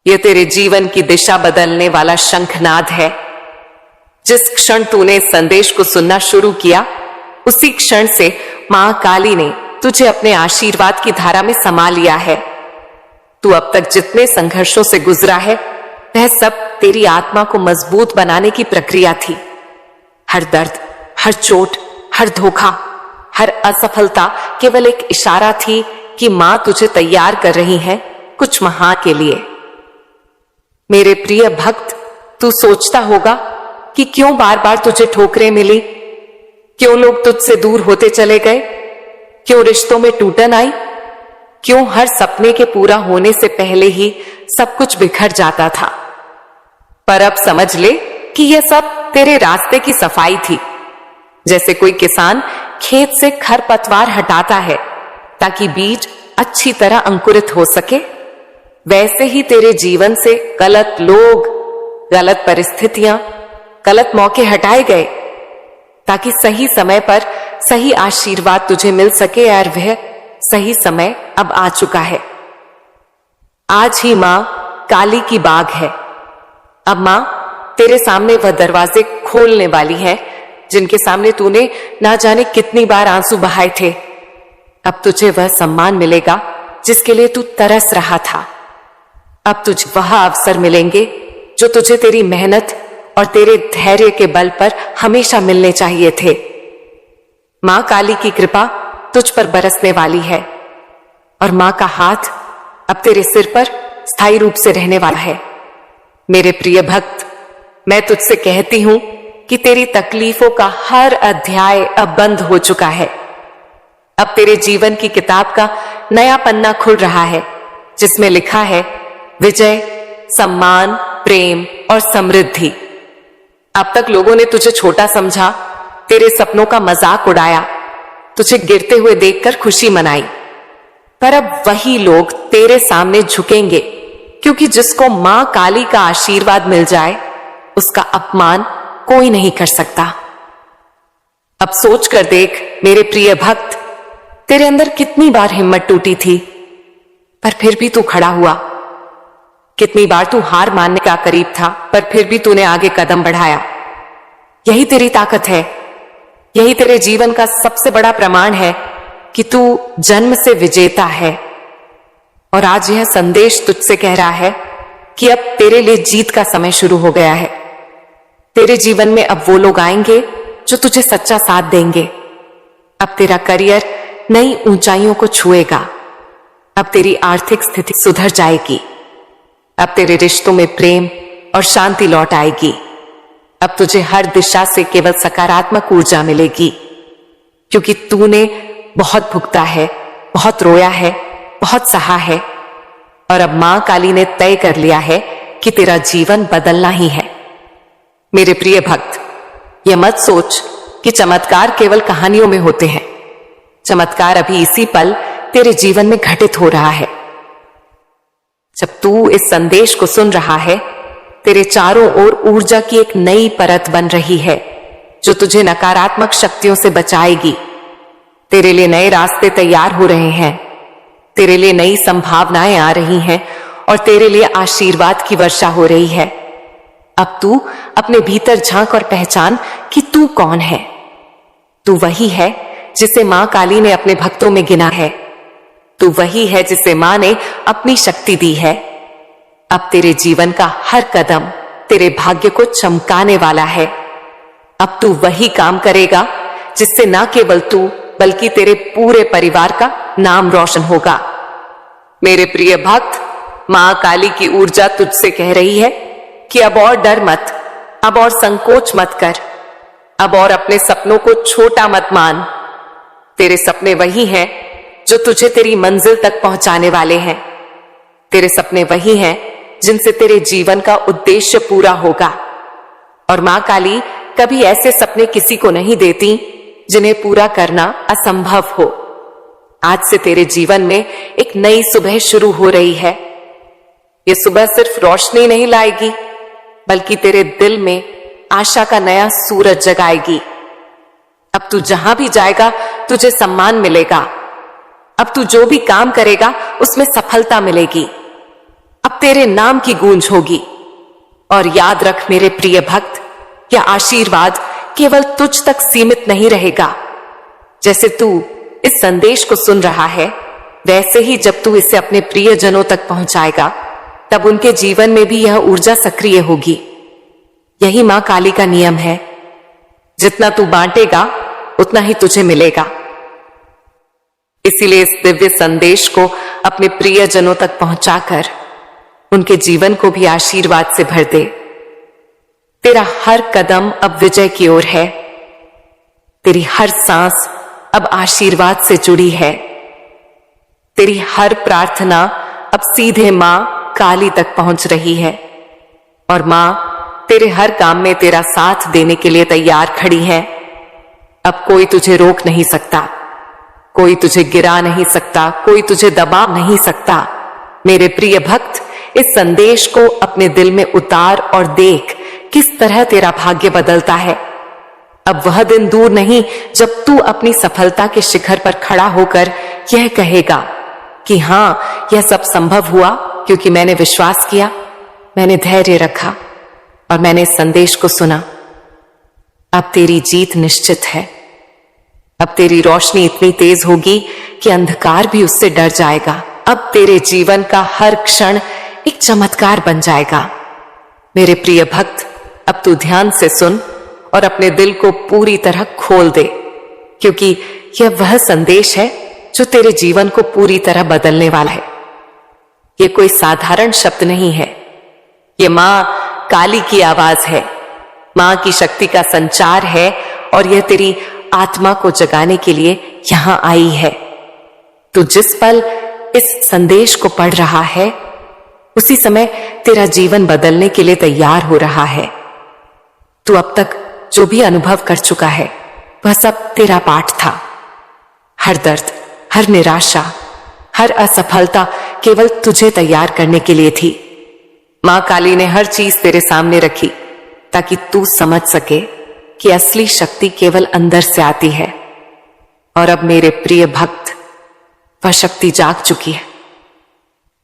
Speaker 1: यह तेरे जीवन की दिशा बदलने वाला शंखनाद है। जिस क्षण तूने इस संदेश को सुनना शुरू किया, उसी क्षण से मां काली ने तुझे अपने आशीर्वाद की धारा में समा लिया है। तू अब तक जितने संघर्षों से गुजरा है, वह सब तेरी आत्मा को मजबूत बनाने की प्रक्रिया थी। हर दर्द, हर चोट, हर धोखा, हर असफलता केवल एक इशारा थी कि मां तुझे तैयार कर रही है कुछ महान के लिए। मेरे प्रिय भक्त, तू सोचता होगा कि क्यों बार बार तुझे ठोकरें मिली, क्यों लोग तुझसे दूर होते चले गए, क्यों रिश्तों में टूटन आई, क्यों हर सपने के पूरा होने से पहले ही सब कुछ बिखर जाता था। पर अब समझ ले कि यह सब तेरे रास्ते की सफाई थी। जैसे कोई किसान खेत से खरपतवार हटाता है ताकि बीज अच्छी तरह अंकुरित हो सके, वैसे ही तेरे जीवन से गलत लोग, गलत परिस्थितियां, गलत मौके हटाए गए ताकि सही समय पर सही आशीर्वाद तुझे मिल सके। और वह सही समय अब आ चुका है। आज ही मां काली की बाग है। अब मां तेरे सामने वह दरवाजे खोलने वाली है जिनके सामने तूने ना जाने कितनी बार आंसू बहाए थे। अब तुझे वह सम्मान मिलेगा जिसके लिए तू तरस रहा था। अब तुझे वह अवसर मिलेंगे जो तुझे तेरी मेहनत और तेरे धैर्य के बल पर हमेशा मिलने चाहिए थे। मां काली की कृपा तुझ पर बरसने वाली है और मां का हाथ अब तेरे सिर पर स्थायी रूप से रहने वाला है। मेरे प्रिय भक्त, मैं तुझसे कहती हूं कि तेरी तकलीफों का हर अध्याय अब बंद हो चुका है। अब तेरे जीवन की किताब का नया पन्ना खुल रहा है, जिसमें लिखा है विजय, सम्मान, प्रेम और समृद्धि। अब तक लोगों ने तुझे छोटा समझा, तेरे सपनों का मजाक उड़ाया, तुझे गिरते हुए देखकर खुशी मनाई, पर अब वही लोग तेरे सामने झुकेंगे, क्योंकि जिसको मां काली का आशीर्वाद मिल जाए उसका अपमान कोई नहीं कर सकता। अब सोच कर देख मेरे प्रिय भक्त, तेरे अंदर कितनी बार हिम्मत टूटी थी, पर फिर भी तू खड़ा हुआ। कितनी बार तू हार मानने का करीब था, पर फिर भी तूने आगे कदम बढ़ाया। यही तेरी ताकत है, यही तेरे जीवन का सबसे बड़ा प्रमाण है कि तू जन्म से विजेता है। और आज यह संदेश तुझसे कह रहा है कि अब तेरे लिए जीत का समय शुरू हो गया है। तेरे जीवन में अब वो लोग आएंगे जो तुझे सच्चा साथ देंगे। अब तेरा करियर नई ऊंचाइयों को छुएगा। अब तेरी आर्थिक स्थिति सुधर जाएगी। अब तेरे रिश्तों में प्रेम और शांति लौट आएगी। अब तुझे हर दिशा से केवल सकारात्मक ऊर्जा मिलेगी, क्योंकि तूने बहुत भुगता है, बहुत रोया है, बहुत सहा है, और अब मां काली ने तय कर लिया है कि तेरा जीवन बदलना ही है। मेरे प्रिय भक्त, यह मत सोच कि चमत्कार केवल कहानियों में होते हैं। चमत्कार अभी इसी पल तेरे जीवन में घटित हो रहा है। जब तू इस संदेश को सुन रहा है, तेरे चारों ओर ऊर्जा की एक नई परत बन रही है, जो तुझे नकारात्मक शक्तियों से बचाएगी। तेरे लिए नए रास्ते तैयार हो रहे हैं, तेरे लिए नई संभावनाएं आ रही हैं और तेरे लिए आशीर्वाद की वर्षा हो रही है। अब तू अपने भीतर झांक और पहचान कि तू कौन है। तू वही है जिसे मां काली ने अपने भक्तों में गिना है। तू वही है जिसे मां ने अपनी शक्ति दी है। अब तेरे जीवन का हर कदम तेरे भाग्य को चमकाने वाला है। अब तू वही काम करेगा जिससे ना केवल तू बल्कि तेरे पूरे परिवार का नाम रोशन होगा। मेरे प्रिय भक्त, मां काली की ऊर्जा तुझसे कह रही है कि अब और डर मत, अब और संकोच मत कर, अब और अपने सपनों को छोटा मत मान। तेरे सपने वही हैं जो तुझे तेरी मंजिल तक पहुंचाने वाले हैं। तेरे सपने वही हैं जिनसे तेरे जीवन का उद्देश्य पूरा होगा। और मां काली कभी ऐसे सपने किसी को नहीं देती जिन्हें पूरा करना असंभव हो। आज से तेरे जीवन में एक नई सुबह शुरू हो रही है। यह सुबह सिर्फ रोशनी नहीं लाएगी, बल्कि तेरे दिल में आशा का नया सूरज जगाएगी। अब तू जहां भी जाएगा तुझे सम्मान मिलेगा। अब तू जो भी काम करेगा उसमें सफलता मिलेगी। अब तेरे नाम की गूंज होगी। और याद रख मेरे प्रिय भक्त, यह आशीर्वाद केवल तुझ तक सीमित नहीं रहेगा। जैसे तू इस संदेश को सुन रहा है, वैसे ही जब तू इसे अपने प्रियजनों तक पहुंचाएगा, तब उनके जीवन में भी यह ऊर्जा सक्रिय होगी। यही मां काली का नियम है। जितना तू बांटेगा उतना ही तुझे मिलेगा। इसीलिए इस दिव्य संदेश को अपने प्रियजनों तक पहुंचाकर उनके जीवन को भी आशीर्वाद से भर दे। तेरा हर कदम अब विजय की ओर है। तेरी हर सांस अब आशीर्वाद से जुड़ी है। तेरी हर प्रार्थना अब सीधे मां काली तक पहुंच रही है। और मां तेरे हर काम में तेरा साथ देने के लिए तैयार खड़ी है। अब कोई तुझे रोक नहीं सकता, कोई तुझे गिरा नहीं सकता, कोई तुझे दबा नहीं सकता। मेरे प्रिय भक्त, इस संदेश को अपने दिल में उतार और देख किस तरह तेरा भाग्य बदलता है। अब वह दिन दूर नहीं जब तू अपनी सफलता के शिखर पर खड़ा होकर यह कहेगा कि हां, यह सब संभव हुआ क्योंकि मैंने विश्वास किया, मैंने धैर्य रखा और मैंने इस संदेश को सुना। अब तेरी जीत निश्चित है। अब तेरी रोशनी इतनी तेज होगी कि अंधकार भी उससे डर जाएगा। अब तेरे जीवन का हर क्षण एक चमत्कार बन जाएगा। मेरे प्रिय भक्त, अब तू ध्यान से सुन और अपने दिल को पूरी तरह खोल दे, क्योंकि यह वह संदेश है जो तेरे जीवन को पूरी तरह बदलने वाला है। यह कोई साधारण शब्द नहीं है, यह मां काली की आवाज है। मां की शक्ति का संचार है और यह तेरी आत्मा को जगाने के लिए यहां आई है। तू जिस पल इस संदेश को पढ़ रहा है उसी समय तेरा जीवन बदलने के लिए तैयार हो रहा है। तू अब तक जो भी अनुभव कर चुका है वह सब तेरा पाठ था। हर दर्द, हर निराशा, हर असफलता केवल तुझे तैयार करने के लिए थी। मां काली ने हर चीज तेरे सामने रखी ताकि तू समझ सके कि असली शक्ति केवल अंदर से आती है। और अब मेरे प्रिय भक्त, वह शक्ति जाग चुकी है।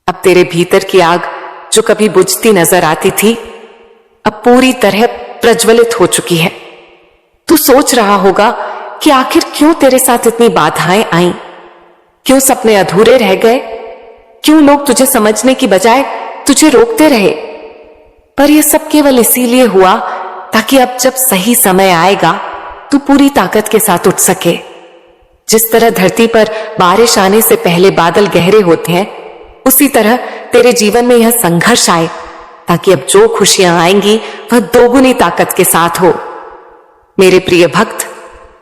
Speaker 1: अब तेरे भीतर की आग जो कभी बुझती नजर आती थी अब पूरी तरह प्रज्वलित हो चुकी है। तू सोच रहा होगा कि आखिर क्यों तेरे साथ इतनी बाधाएं आईं? क्यों सपने अधूरे रह गए? क्यों लोग तुझे समझने की बजाय तुझे रोकते रहे? पर यह सब केवल इसीलिए हुआ ताकि अब जब सही समय आएगा तू पूरी ताकत के साथ उठ सके। जिस तरह धरती पर बारिश आने से पहले बादल गहरे होते हैं उसी तरह तेरे जीवन में यह संघर्ष आए ताकि अब जो खुशियां आएंगी वह दोगुनी ताकत के साथ हो। मेरे प्रिय भक्त,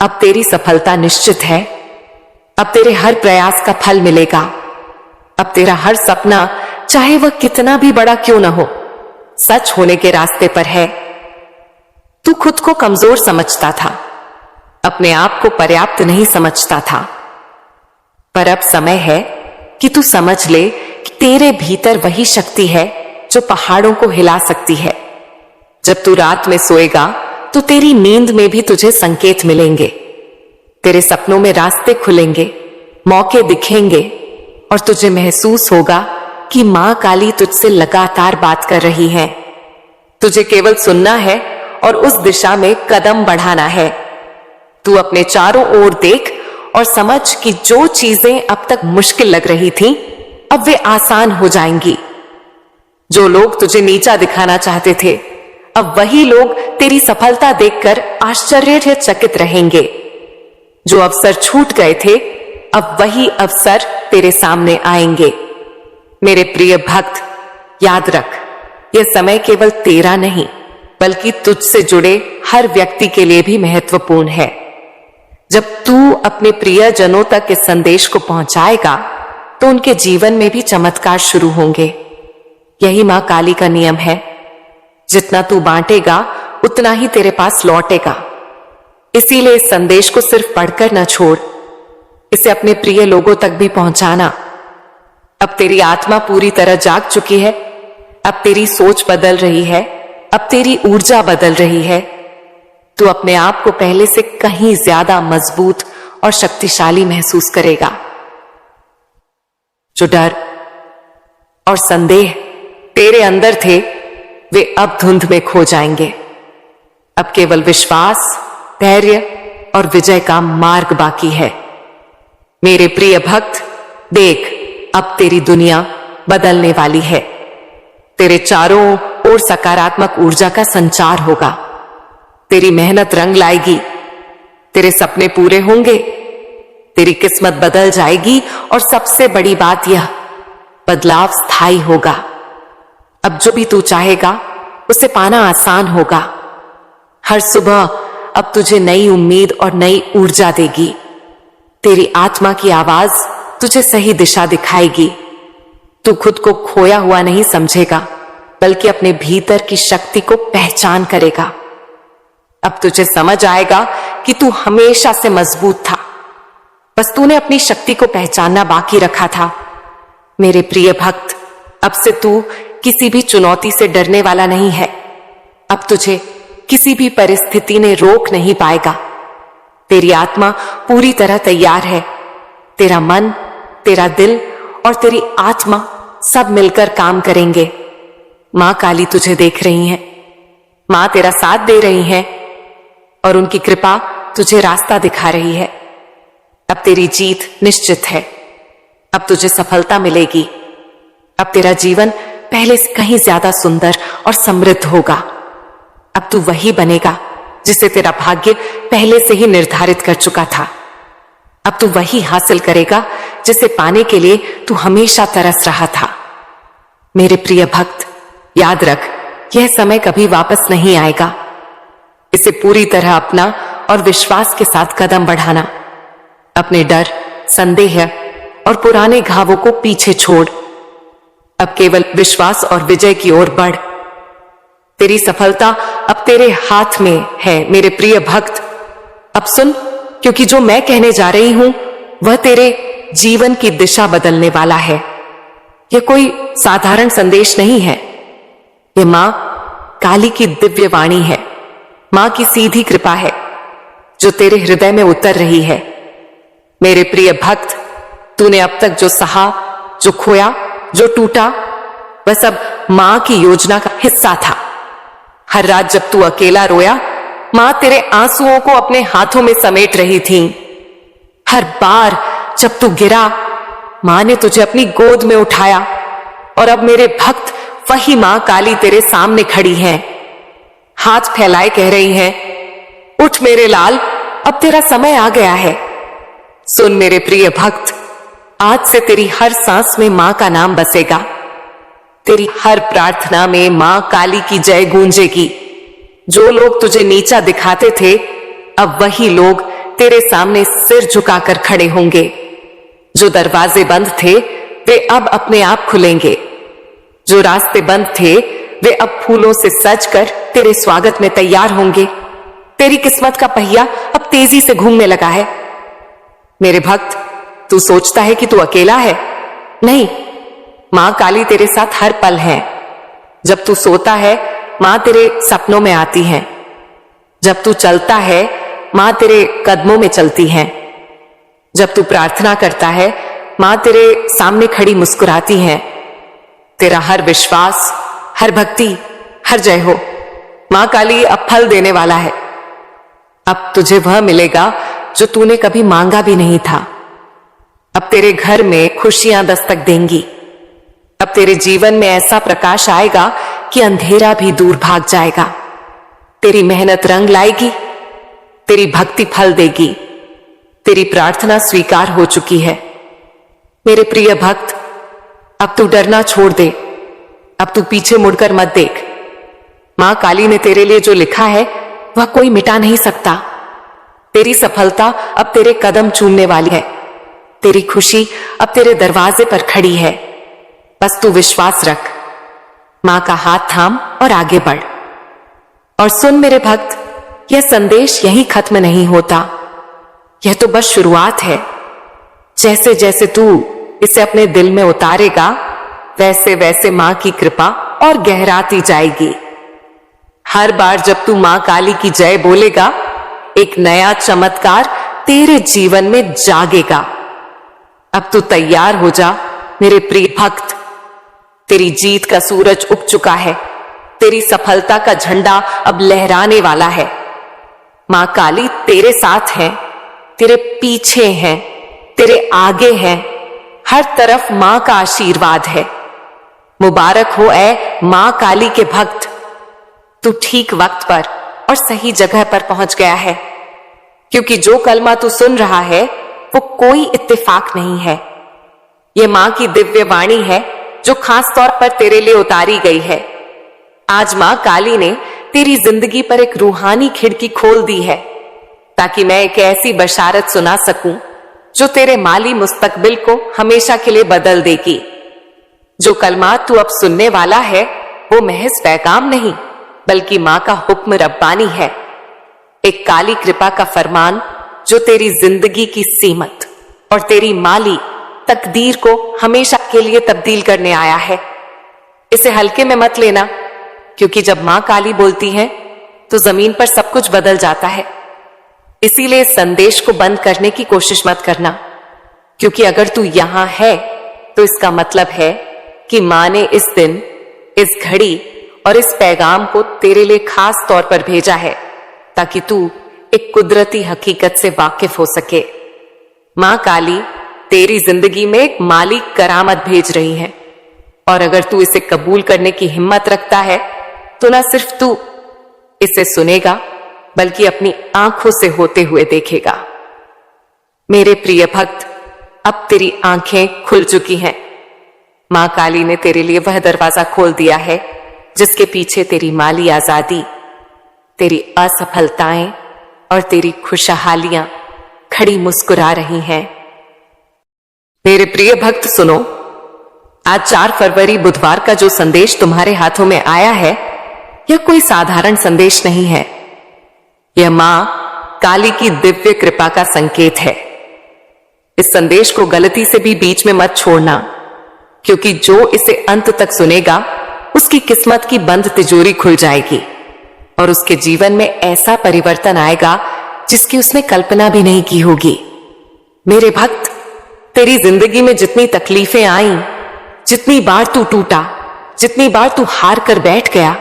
Speaker 1: अब तेरी सफलता निश्चित है। अब तेरे हर प्रयास का फल मिलेगा। अब तेरा हर सपना, चाहे वह कितना भी बड़ा क्यों न हो, सच होने के रास्ते पर है। तू खुद को कमजोर समझता था, अपने आप को पर्याप्त नहीं समझता था, पर अब समय है कि तू समझ ले कि तेरे भीतर वही शक्ति है जो पहाड़ों को हिला सकती है। जब तू रात में सोएगा तो तेरी नींद में भी तुझे संकेत मिलेंगे। तेरे सपनों में रास्ते खुलेंगे, मौके दिखेंगे और तुझे महसूस होगा कि मां काली तुझसे लगातार बात कर रही है। तुझे केवल सुनना है और उस दिशा में कदम बढ़ाना है। तू अपने चारों ओर देख और समझ कि जो चीजें अब तक मुश्किल लग रही थीं, अब वे आसान हो जाएंगी। जो लोग तुझे नीचा दिखाना चाहते थे, अब वही लोग तेरी सफलता देखकर आश्चर्यचकित रहेंगे। जो अवसर छूट गए थे, अब वही अवसर तेरे सामने आएंगे। मेरे प्रिय भक्त, याद रख, यह समय केवल तेरा नहीं बल्कि तुझसे जुड़े हर व्यक्ति के लिए भी महत्वपूर्ण है। जब तू अपने प्रियजनों तक इस संदेश को पहुंचाएगा तो उनके जीवन में भी चमत्कार शुरू होंगे। यही मां काली का नियम है। जितना तू बांटेगा उतना ही तेरे पास लौटेगा। इसीलिए इस संदेश को सिर्फ पढ़कर न छोड़, इसे अपने प्रिय लोगों तक भी पहुंचाना। अब तेरी आत्मा पूरी तरह जाग चुकी है। अब तेरी सोच बदल रही है। अब तेरी ऊर्जा बदल रही है। तू अपने आप को पहले से कहीं ज्यादा मजबूत और शक्तिशाली महसूस करेगा। जो डर और संदेह तेरे अंदर थे, वे अब धुंध में खो जाएंगे। अब केवल विश्वास, धैर्य और विजय का मार्ग बाकी है। मेरे प्रिय भक्त, देख, अब तेरी दुनिया बदलने वाली है। तेरे चारों ओर सकारात्मक ऊर्जा का संचार होगा। तेरी मेहनत रंग लाएगी। तेरे सपने पूरे होंगे। तेरी किस्मत बदल जाएगी और सबसे बड़ी बात यह, बदलाव स्थायी होगा। अब जो भी तू चाहेगा उसे पाना आसान होगा। हर सुबह अब तुझे नई उम्मीद और नई ऊर्जा देगी। तेरी आत्मा की आवाज तुझे सही दिशा दिखाएगी। तू खुद को खोया हुआ नहीं समझेगा बल्कि अपने भीतर की शक्ति को पहचान करेगा। अब तुझे समझ आएगा कि तू हमेशा से मजबूत था, बस तूने अपनी शक्ति को पहचानना बाकी रखा था। मेरे प्रिय भक्त, अब से तू किसी भी चुनौती से डरने वाला नहीं है। अब तुझे किसी भी परिस्थिति ने रोक नहीं पाएगा। तेरी आत्मा पूरी तरह तैयार है। तेरा मन, तेरा दिल और तेरी आत्मा सब मिलकर काम करेंगे। मां काली तुझे देख रही है। मां तेरा साथ दे रही है और उनकी कृपा तुझे रास्ता दिखा रही है। अब तेरी जीत निश्चित है। अब तुझे सफलता मिलेगी। अब तेरा जीवन पहले से कहीं ज्यादा सुंदर और समृद्ध होगा। अब तू वही बनेगा जिसे तेरा भाग्य पहले से ही निर्धारित कर चुका था। अब तू वही हासिल करेगा जिसे पाने के लिए तू हमेशा तरस रहा था। मेरे प्रिय भक्त, याद रख, यह समय कभी वापस नहीं आएगा। इसे पूरी तरह अपना और विश्वास के साथ कदम बढ़ाना। अपने डर, संदेह और पुराने घावों को पीछे छोड़ अब केवल विश्वास और विजय की ओर बढ़। तेरी सफलता अब तेरे हाथ में है मेरे प्रिय भक्त। अब सुन, क्योंकि जो मैं कहने जा रही हूं वह तेरे जीवन की दिशा बदलने वाला है। यह कोई साधारण संदेश नहीं है, यह मां काली की दिव्य वाणी है, मां की सीधी कृपा है जो तेरे हृदय में उतर रही है। मेरे प्रिय भक्त, तूने अब तक जो सहा, जो खोया, जो टूटा, वह सब मां की योजना का हिस्सा था। हर रात जब तू अकेला रोया, मां तेरे आंसुओं को अपने हाथों में समेट रही थी। हर बार जब तू गिरा, मां ने तुझे अपनी गोद में उठाया। और अब मेरे भक्त, वही मां काली तेरे सामने खड़ी है, हाथ फैलाए कह रही है, उठ मेरे लाल, अब तेरा समय आ गया है। सुन मेरे प्रिय भक्त, आज से तेरी हर सांस में मां का नाम बसेगा। तेरी हर प्रार्थना में मां काली की जय गूंजेगी। जो लोग तुझे नीचा दिखाते थे, अब वही लोग तेरे सामने सिर झुकाकर खड़े होंगे। जो दरवाजे बंद थे, वे अब अपने आप खुलेंगे। जो रास्ते बंद थे, वे अब फूलों से सजकर तेरे स्वागत में तैयार होंगे। तेरी किस्मत का पहिया अब तेजी से घूमने लगा है। मेरे भक्त, तू सोचता है कि तू अकेला है? नहीं, मां काली तेरे साथ हर पल है। जब तू सोता है, मां तेरे सपनों में आती है। जब तू चलता है, मां तेरे कदमों में चलती है। जब तू प्रार्थना करता है, मां तेरे सामने खड़ी मुस्कुराती है। तेरा हर विश्वास, हर भक्ति, हर जय हो, मां काली अब फल देने वाला है। अब तुझे वह मिलेगा जो तूने कभी मांगा भी नहीं था। अब तेरे घर में खुशियां दस्तक देंगी। अब तेरे जीवन में ऐसा प्रकाश आएगा कि अंधेरा भी दूर भाग जाएगा। तेरी मेहनत रंग लाएगी, तेरी भक्ति फल देगी। तेरी प्रार्थना स्वीकार हो चुकी है। मेरे प्रिय भक्त, अब तू डरना छोड़ दे। अब तू पीछे मुड़कर मत देख। मां काली ने तेरे लिए जो लिखा है, वह कोई मिटा नहीं सकता। तेरी सफलता अब तेरे कदम चूमने वाली है। तेरी खुशी अब तेरे दरवाजे पर खड़ी है। बस तू विश्वास रख, मां का हाथ थाम और आगे बढ़। और सुन मेरे भक्त, यह संदेश यहीं खत्म नहीं होता। यह तो बस शुरुआत है। जैसे जैसे तू इसे अपने दिल में उतारेगा, वैसे वैसे मां की कृपा और गहराती जाएगी। हर बार जब तू मां काली की जय बोलेगा, एक नया चमत्कार तेरे जीवन में जागेगा। अब तू तैयार हो जा मेरे प्रिय भक्त। तेरी जीत का सूरज उग चुका है। तेरी सफलता का झंडा अब लहराने वाला है। मां काली तेरे साथ है, तेरे पीछे है, तेरे आगे है। हर तरफ मां का आशीर्वाद है। मुबारक हो ऐ मां काली के भक्त। तू ठीक वक्त पर और सही जगह पर पहुंच गया है, क्योंकि जो कलमा तू सुन रहा है वो कोई इत्तेफाक नहीं है। यह मां की दिव्य वाणी है जो खास तौर पर तेरे लिए उतारी गई है। आज मां काली ने तेरी जिंदगी पर एक रूहानी खिड़की खोल दी है, ताकि मैं एक ऐसी बशारत सुना सकूं जो तेरे माली मुस्तकबिल को हमेशा के लिए बदल देगी। जो कलमा तू अब सुनने वाला है, वो महज पैगाम नहीं, बल्कि मां का हुक्म रब्बानी है। एक काली कृपा का फरमान जो तेरी जिंदगी की सीमत और तेरी माली तकदीर को हमेशा के लिए तब्दील करने आया है। इसे हल्के में मत लेना, क्योंकि जब मां काली बोलती है तो जमीन पर सब कुछ बदल जाता है। इसीलिए इस संदेश को बंद करने की कोशिश मत करना, क्योंकि अगर तू यहां है तो इसका मतलब है कि मां ने इस दिन, इस घड़ी और इस पैगाम को तेरे लिए खास तौर पर भेजा है, ताकि तू एक कुदरती हकीकत से वाकिफ हो सके। मां काली तेरी जिंदगी में एक माली करामत भेज रही है, और अगर तू इसे कबूल करने की हिम्मत रखता है तो ना सिर्फ तू इसे सुनेगा, बल्कि अपनी आंखों से होते हुए देखेगा। मेरे प्रिय भक्त, अब तेरी आंखें खुल चुकी हैं। मां काली ने तेरे लिए वह दरवाजा खोल दिया है जिसके पीछे तेरी माली आजादी, तेरी असफलताएं और तेरी खुशहालियां खड़ी मुस्कुरा रही हैं। मेरे प्रिय भक्त सुनो, आज 4 फरवरी बुधवार का जो संदेश तुम्हारे हाथों में आया है, यह कोई साधारण संदेश नहीं है। यह मां काली की दिव्य कृपा का संकेत है। इस संदेश को गलती से भी बीच में मत छोड़ना, क्योंकि जो इसे अंत तक सुनेगा उसकी किस्मत की बंद तिजोरी खुल जाएगी और उसके जीवन में ऐसा परिवर्तन आएगा जिसकी उसने कल्पना भी नहीं की होगी। मेरे भक्त, तेरी जिंदगी में जितनी तकलीफें आईं, जितनी बार तू टूटा, जितनी बार तू हार कर बैठ गया,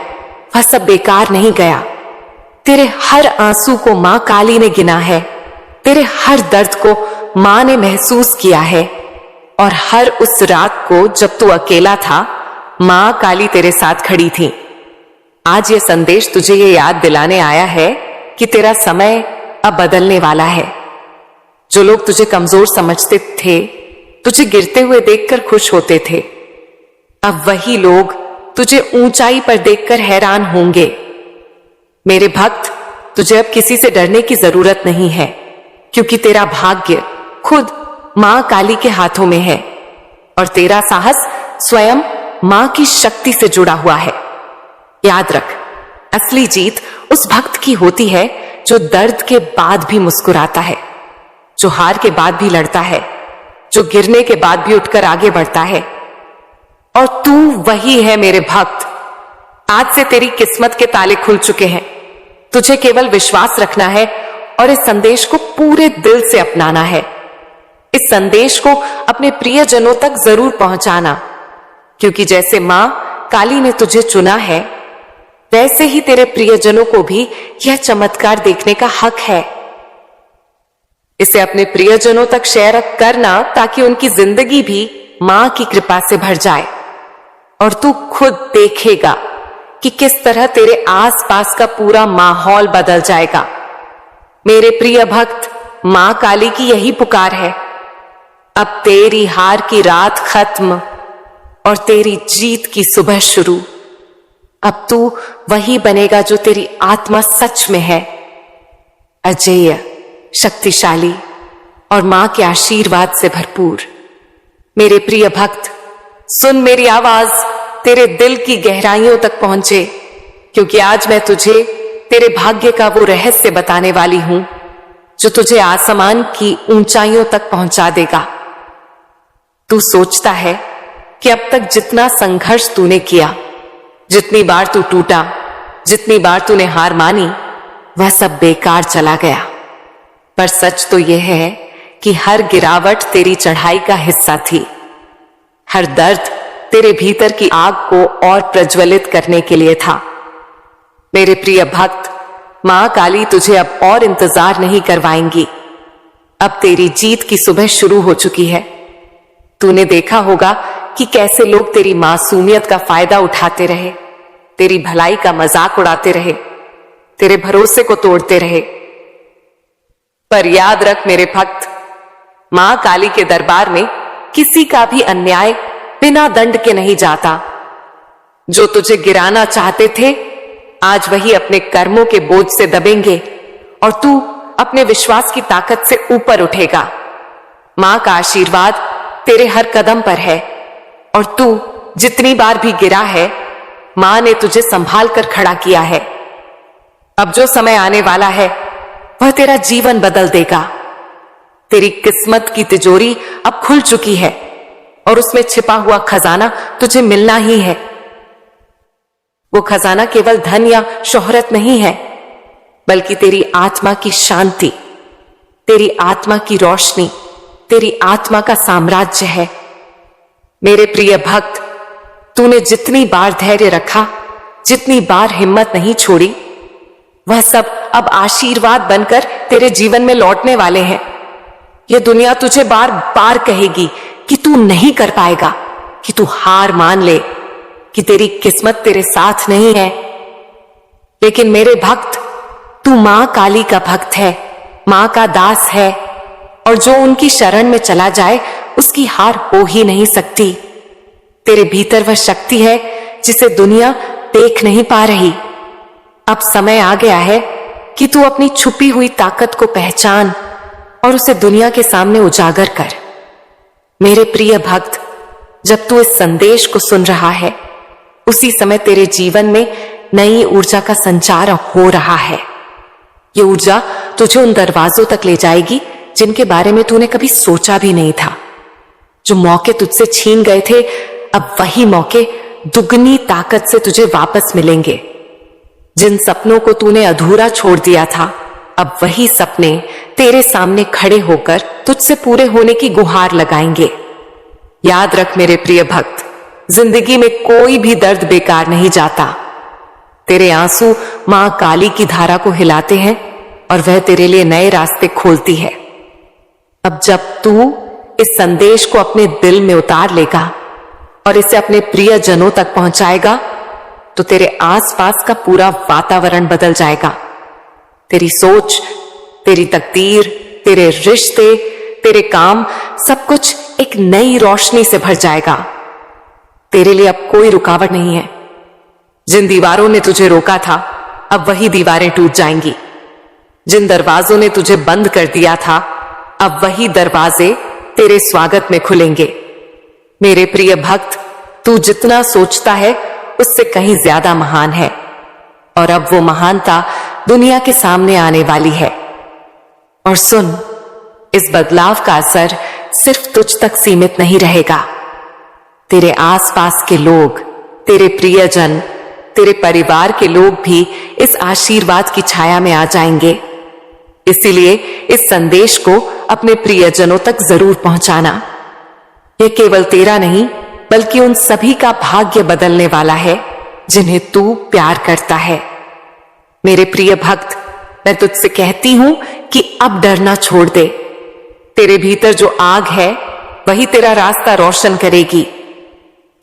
Speaker 1: वह सब बेकार नहीं गया। तेरे हर आंसू को मां काली ने गिना है, तेरे हर दर्द को मां ने महसूस किया है, और हर उस रात को जब तू अकेला था, मां काली तेरे साथ खड़ी थी। आज यह संदेश तुझे ये याद दिलाने आया है कि तेरा समय अब बदलने वाला है। जो लोग तुझे कमजोर समझते थे, तुझे गिरते हुए देखकर खुश होते थे, अब वही लोग तुझे ऊंचाई पर देखकर हैरान होंगे। मेरे भक्त, तुझे अब किसी से डरने की जरूरत नहीं है, क्योंकि तेरा भाग्य खुद मां काली के हाथों में है और तेरा साहस स्वयं मां की शक्ति से जुड़ा हुआ है। याद रख, असली जीत उस भक्त की होती है जो दर्द के बाद भी मुस्कुराता है, जो हार के बाद भी लड़ता है, जो गिरने के बाद भी उठकर आगे बढ़ता है। और तू वही है मेरे भक्त। आज से तेरी किस्मत के ताले खुल चुके हैं। तुझे केवल विश्वास रखना है और इस संदेश को पूरे दिल से अपनाना है। इस संदेश को अपने प्रियजनों तक जरूर पहुंचाना, क्योंकि जैसे मां काली ने तुझे चुना है, वैसे ही तेरे प्रियजनों को भी यह चमत्कार देखने का हक है। इसे अपने प्रियजनों तक शेयर करना, ताकि उनकी जिंदगी भी मां की कृपा से भर जाए और तू खुद देखेगा कि किस तरह तेरे आसपास का पूरा माहौल बदल जाएगा। मेरे प्रिय भक्त, मां काली की यही पुकार है। अब तेरी हार की रात खत्म और तेरी जीत की सुबह शुरू। अब तू वही बनेगा जो तेरी आत्मा सच में है, अजेय, शक्तिशाली और मां के आशीर्वाद से भरपूर। मेरे प्रिय भक्त, सुन मेरी आवाज तेरे दिल की गहराइयों तक पहुंचे, क्योंकि आज मैं तुझे तेरे भाग्य का वो रहस्य बताने वाली हूं जो तुझे आसमान की ऊंचाइयों तक पहुंचा देगा। तू सोचता है कि अब तक जितना संघर्ष तूने किया, जितनी बार तू टूटा, जितनी बार तूने हार मानी, वह सब बेकार चला गया। पर सच तो यह है कि हर गिरावट तेरी चढ़ाई का हिस्सा थी। हर दर्द तेरे भीतर की आग को और प्रज्वलित करने के लिए था। मेरे प्रिय भक्त, मां काली तुझे अब और इंतजार नहीं करवाएंगी। अब तेरी जीत की सुबह शुरू हो चुकी है। तूने देखा होगा कि कैसे लोग तेरी मासूमियत का फायदा उठाते रहे, तेरी भलाई का मजाक उड़ाते रहे, तेरे भरोसे को तोड़ते रहे। पर याद रख मेरे भक्त, मां काली के दरबार में किसी का भी अन्याय बिना दंड के नहीं जाता। जो तुझे गिराना चाहते थे, आज वही अपने कर्मों के बोझ से दबेंगे और तू अपने विश्वास की ताकत से ऊपर उठेगा। मां का आशीर्वाद तेरे हर कदम पर है और तू जितनी बार भी गिरा है, मां ने तुझे संभाल कर खड़ा किया है। अब जो समय आने वाला है, वह तेरा जीवन बदल देगा। तेरी किस्मत की तिजोरी अब खुल चुकी है और उसमें छिपा हुआ खजाना तुझे मिलना ही है। वो खजाना केवल धन या शोहरत नहीं है, बल्कि तेरी आत्मा की शांति, तेरी आत्मा की रोशनी, तेरी आत्मा का साम्राज्य है। मेरे प्रिय भक्त, तूने जितनी बार धैर्य रखा, जितनी बार हिम्मत नहीं छोड़ी, वह सब अब आशीर्वाद बनकर तेरे जीवन में लौटने वाले हैं। यह दुनिया तुझे बार बार कहेगी कि तू नहीं कर पाएगा, कि तू हार मान ले, कि तेरी किस्मत तेरे साथ नहीं है। लेकिन मेरे भक्त, तू मां काली का भक्त है, मां का दास है, और जो उनकी शरण में चला जाए उसकी हार हो ही नहीं सकती। तेरे भीतर वह शक्ति है जिसे दुनिया देख नहीं पा रही। अब समय आ गया है कि तू अपनी छुपी हुई ताकत को पहचान और उसे दुनिया के सामने उजागर कर। मेरे प्रिय भक्त, जब तू इस संदेश को सुन रहा है, उसी समय तेरे जीवन में नई ऊर्जा का संचार हो रहा है। ये ऊर्जा तुझे उन दरवाजों तक ले जाएगी जिनके बारे में तूने कभी सोचा भी नहीं था। जो मौके तुझसे छीन गए थे, अब वही मौके दुगनी ताकत से तुझे वापस मिलेंगे। जिन सपनों को तूने अधूरा छोड़ दिया था, अब वही सपने तेरे सामने खड़े होकर तुझसे पूरे होने की गुहार लगाएंगे। याद रख मेरे प्रिय भक्त, जिंदगी में कोई भी दर्द बेकार नहीं जाता। तेरे आंसू मां काली की धारा को हिलाते हैं और वह तेरे लिए नए रास्ते खोलती है। अब जब तू इस संदेश को अपने दिल में उतार लेगा और इसे अपने प्रिय जनों तक पहुंचाएगा, तो तेरे आसपास का पूरा वातावरण बदल जाएगा। तेरी सोच, तेरी तकदीर, तेरे रिश्ते, तेरे काम, सब कुछ एक नई रोशनी से भर जाएगा। तेरे लिए अब कोई रुकावट नहीं है। जिन दीवारों ने तुझे रोका था, अब वही दीवारें टूट जाएंगी। जिन दरवाजों ने तुझे बंद कर दिया था, अब वही दरवाजे तेरे स्वागत में खुलेंगे। मेरे प्रिय भक्त, तू जितना सोचता है उससे कहीं ज्यादा महान है, और अब वो महानता दुनिया के सामने आने वाली है। और सुन, इस बदलाव का असर सिर्फ तुझ तक सीमित नहीं रहेगा। तेरे आसपास के लोग, तेरे प्रियजन, तेरे परिवार के लोग भी इस आशीर्वाद की छाया में आ जाएंगे। इसीलिए इस संदेश को अपने प्रियजनों तक जरूर पहुंचाना। यह केवल तेरा नहीं, बल्कि उन सभी का भाग्य बदलने वाला है जिन्हें तू प्यार करता है। मेरे प्रिय भक्त, मैं तुझसे कहती हूं कि अब डरना छोड़ दे। तेरे भीतर जो आग है, वही तेरा रास्ता रोशन करेगी।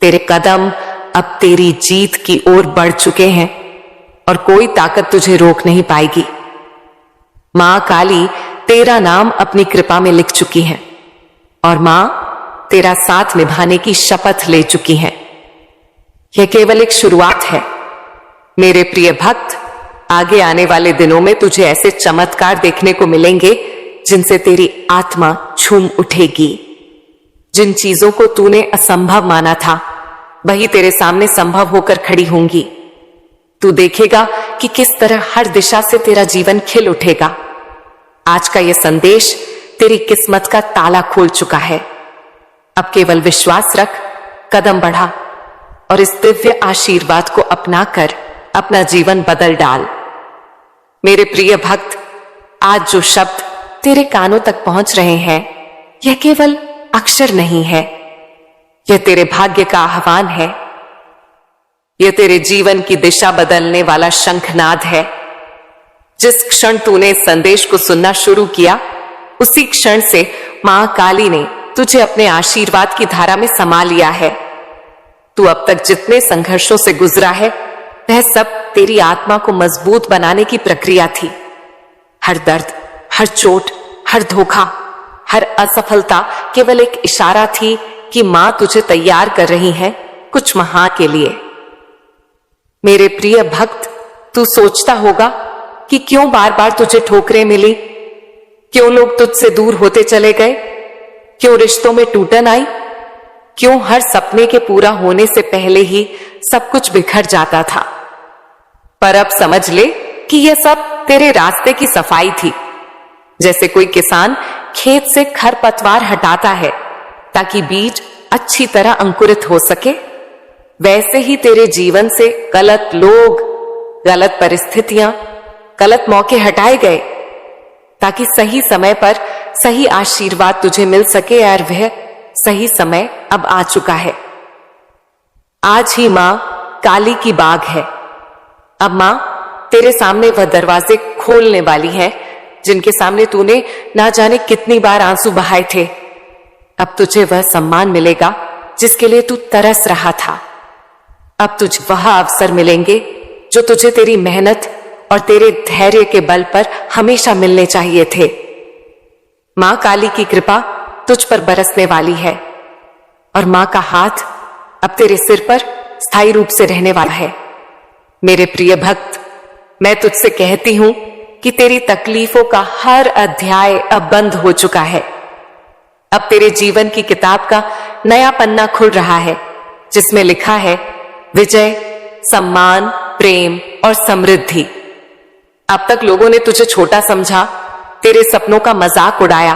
Speaker 1: तेरे कदम अब तेरी जीत की ओर बढ़ चुके हैं और कोई ताकत तुझे रोक नहीं पाएगी। मां काली तेरा नाम अपनी कृपा में लिख चुकी है और मां तेरा साथ निभाने की शपथ ले चुकी है। यह केवल एक शुरुआत है। मेरे प्रिय भक्त, आगे आने वाले दिनों में तुझे ऐसे चमत्कार देखने को मिलेंगे जिनसे तेरी आत्मा झूम उठेगी। जिन चीजों को तूने असंभव माना था, वही तेरे सामने संभव होकर खड़ी होंगी। तू देखेगा कि किस तरह हर दिशा से तेरा जीवन खिल उठेगा। आज का यह संदेश तेरी किस्मत का ताला खोल चुका है। अब केवल विश्वास रख, कदम बढ़ा और इस दिव्य आशीर्वाद को अपनाकर अपना जीवन बदल डाल। मेरे प्रिय भक्त, आज जो शब्द तेरे कानों तक पहुंच रहे हैं, यह केवल अक्षर नहीं है, यह तेरे भाग्य का आह्वान है। यह तेरे जीवन की दिशा बदलने वाला शंखनाद है। जिस क्षण तूने इस संदेश को सुनना शुरू किया, उसी क्षण से मां काली ने तुझे अपने आशीर्वाद की धारा में समा लिया है। तू अब तक जितने संघर्षों से गुजरा है, वह सब तेरी आत्मा को मजबूत बनाने की प्रक्रिया थी। हर दर्द, हर चोट, हर धोखा, हर असफलता केवल एक इशारा थी कि मां तुझे तैयार कर रही है कुछ महान के लिए। मेरे प्रिय भक्त, तू सोचता होगा कि क्यों बार बार तुझे ठोकरें मिली, क्यों लोग तुझसे दूर होते चले गए, क्यों रिश्तों में टूटन आई, क्यों हर सपने के पूरा होने से पहले ही सब कुछ बिखर जाता था। पर अब समझ ले कि यह सब तेरे रास्ते की सफाई थी। जैसे कोई किसान खेत से खरपतवार हटाता है ताकि बीज अच्छी तरह अंकुरित हो सके, वैसे ही तेरे जीवन से गलत लोग, गलत परिस्थितियां, गलत मौके हटाए गए ताकि सही समय पर सही आशीर्वाद तुझे मिल सके। और वह सही समय अब आ चुका है। आज ही मां काली की बाग है। अब मां तेरे सामने वह दरवाजे खोलने वाली है जिनके सामने तूने ना जाने कितनी बार आंसू बहाए थे। अब तुझे वह सम्मान मिलेगा जिसके लिए तू तरस रहा था। अब तुझे वह अवसर मिलेंगे जो तुझे तेरी मेहनत और तेरे धैर्य के बल पर हमेशा मिलने चाहिए थे। मां काली की कृपा तुझ पर बरसने वाली है और मां का हाथ अब तेरे सिर पर स्थायी रूप से रहने वाला है। मेरे प्रिय भक्त, मैं तुझसे कहती हूं कि तेरी तकलीफों का हर अध्याय अब बंद हो चुका है। अब तेरे जीवन की किताब का नया पन्ना खुल रहा है, जिसमें लिखा है विजय, सम्मान, प्रेम और समृद्धि। अब तक लोगों ने तुझे छोटा समझा, तेरे सपनों का मजाक उड़ाया,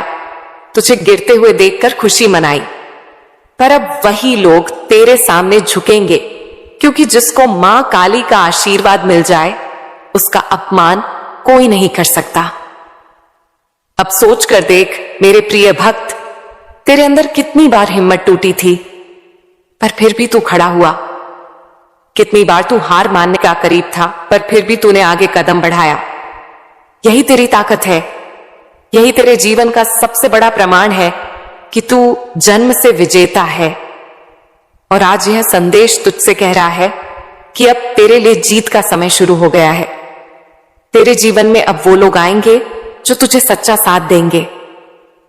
Speaker 1: तुझे गिरते हुए देखकर खुशी मनाई, पर अब वही लोग तेरे सामने झुकेंगे, क्योंकि जिसको मां काली का आशीर्वाद मिल जाए उसका अपमान कोई नहीं कर सकता। अब सोच कर देख मेरे प्रिय भक्त, तेरे अंदर कितनी बार हिम्मत टूटी थी, पर फिर भी तू खड़ा हुआ। कितनी बार तू हार मानने का करीब था, पर फिर भी तूने आगे कदम बढ़ाया। यही तेरी ताकत है, यही तेरे जीवन का सबसे बड़ा प्रमाण है कि तू जन्म से विजेता है। और आज यह संदेश तुझसे कह रहा है कि अब तेरे लिए जीत का समय शुरू हो गया है। तेरे जीवन में अब वो लोग आएंगे जो तुझे सच्चा साथ देंगे।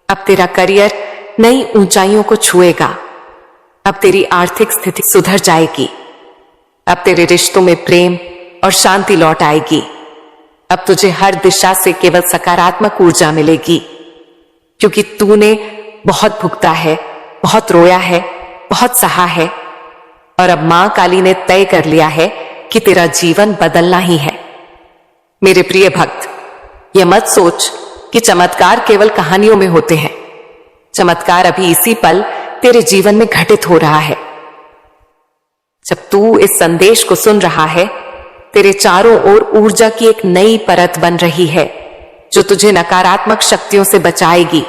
Speaker 1: अब तेरा करियर नई ऊंचाइयों को छुएगा। अब तेरी आर्थिक स्थिति सुधर जाएगी। अब तेरे रिश्तों में प्रेम और शांति लौट आएगी। अब तुझे हर दिशा से केवल सकारात्मक ऊर्जा मिलेगी, क्योंकि तूने बहुत भुगता है, बहुत रोया है, बहुत सहा है, और अब मां काली ने तय कर लिया है कि तेरा जीवन बदलना ही है। मेरे प्रिय भक्त, यह मत सोच कि चमत्कार केवल कहानियों में होते हैं। चमत्कार अभी इसी पल तेरे जीवन में घटित हो रहा है। जब तू इस संदेश को सुन रहा है, तेरे चारों ओर ऊर्जा की एक नई परत बन रही है, जो तुझे नकारात्मक शक्तियों से बचाएगी।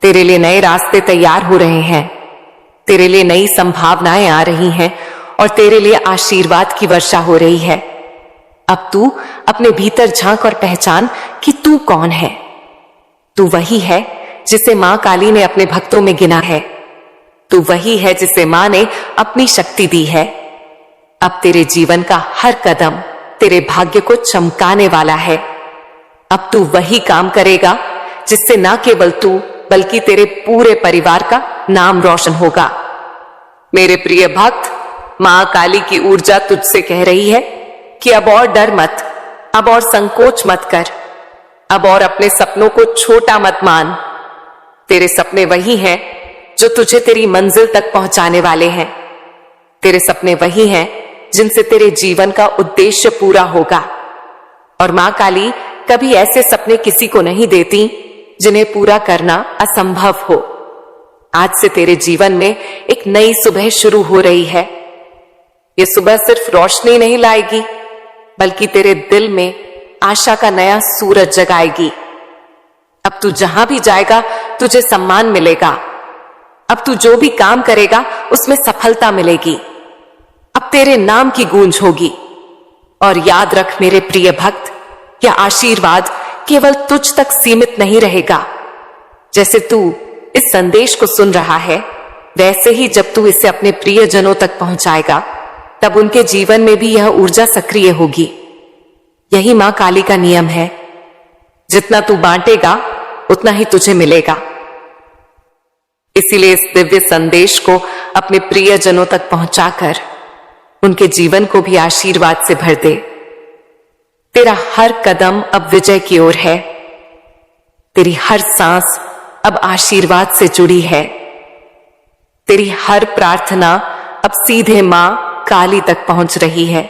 Speaker 1: तेरे लिए नए रास्ते तैयार हो रहे हैं, तेरे लिए नई संभावनाएं आ रही हैं, और तेरे लिए आशीर्वाद की वर्षा हो रही है। अब तू अपने भीतर झांक और पहचान कि तू कौन है। तू वही है जिसे मां काली ने अपने भक्तों में गिना है। तू वही है जिसे मां ने अपनी शक्ति दी है। अब तेरे जीवन का हर कदम तेरे भाग्य को चमकाने वाला है। अब तू वही काम करेगा जिससे ना केवल तू बल्कि तेरे पूरे परिवार का नाम रोशन होगा। मेरे प्रिय भक्त, मां काली की ऊर्जा तुझसे कह रही है कि अब और डर मत, अब और संकोच मत कर, अब और अपने सपनों को छोटा मत मान। तेरे सपने वही हैं जो तुझे तेरी मंजिल तक पहुंचाने वाले हैं। तेरे सपने वही हैं जिनसे तेरे जीवन का उद्देश्य पूरा होगा। और मां काली कभी ऐसे सपने किसी को नहीं देती जिन्हें पूरा करना असंभव हो। आज से तेरे जीवन में एक नई सुबह शुरू हो रही है। यह सुबह सिर्फ रोशनी नहीं लाएगी, बल्कि तेरे दिल में आशा का नया सूरज जगाएगी। अब तू जहां भी जाएगा तुझे सम्मान मिलेगा। अब तू जो भी काम करेगा उसमें सफलता मिलेगी। अब तेरे नाम की गूंज होगी। और याद रख मेरे प्रिय भक्त, यह आशीर्वाद केवल तुझ तक सीमित नहीं रहेगा। जैसे तू इस संदेश को सुन रहा है, वैसे ही जब तू इसे अपने प्रियजनों तक पहुंचाएगा, तब उनके जीवन में भी यह ऊर्जा सक्रिय होगी। यही मां काली का नियम है, जितना तू बांटेगा उतना ही तुझे मिलेगा। इसीलिए इस दिव्य संदेश को अपने प्रियजनों तक पहुंचाकर उनके जीवन को भी आशीर्वाद से भर दे। तेरा हर कदम अब विजय की ओर है। तेरी हर सांस अब आशीर्वाद से जुड़ी है। तेरी हर प्रार्थना अब सीधे मां काली तक पहुंच रही है।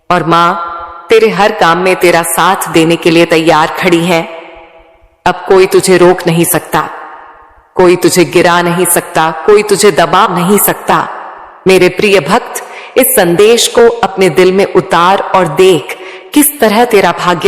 Speaker 1: और मां तेरे हर काम में तेरा साथ देने के लिए तैयार खड़ी है। अब कोई तुझे रोक नहीं सकता, कोई तुझे गिरा नहीं सकता, कोई तुझे दबा नहीं सकता। मेरे प्रिय भक्त, इस संदेश को अपने दिल में उतार और देख किस तरह तेरा भाग्य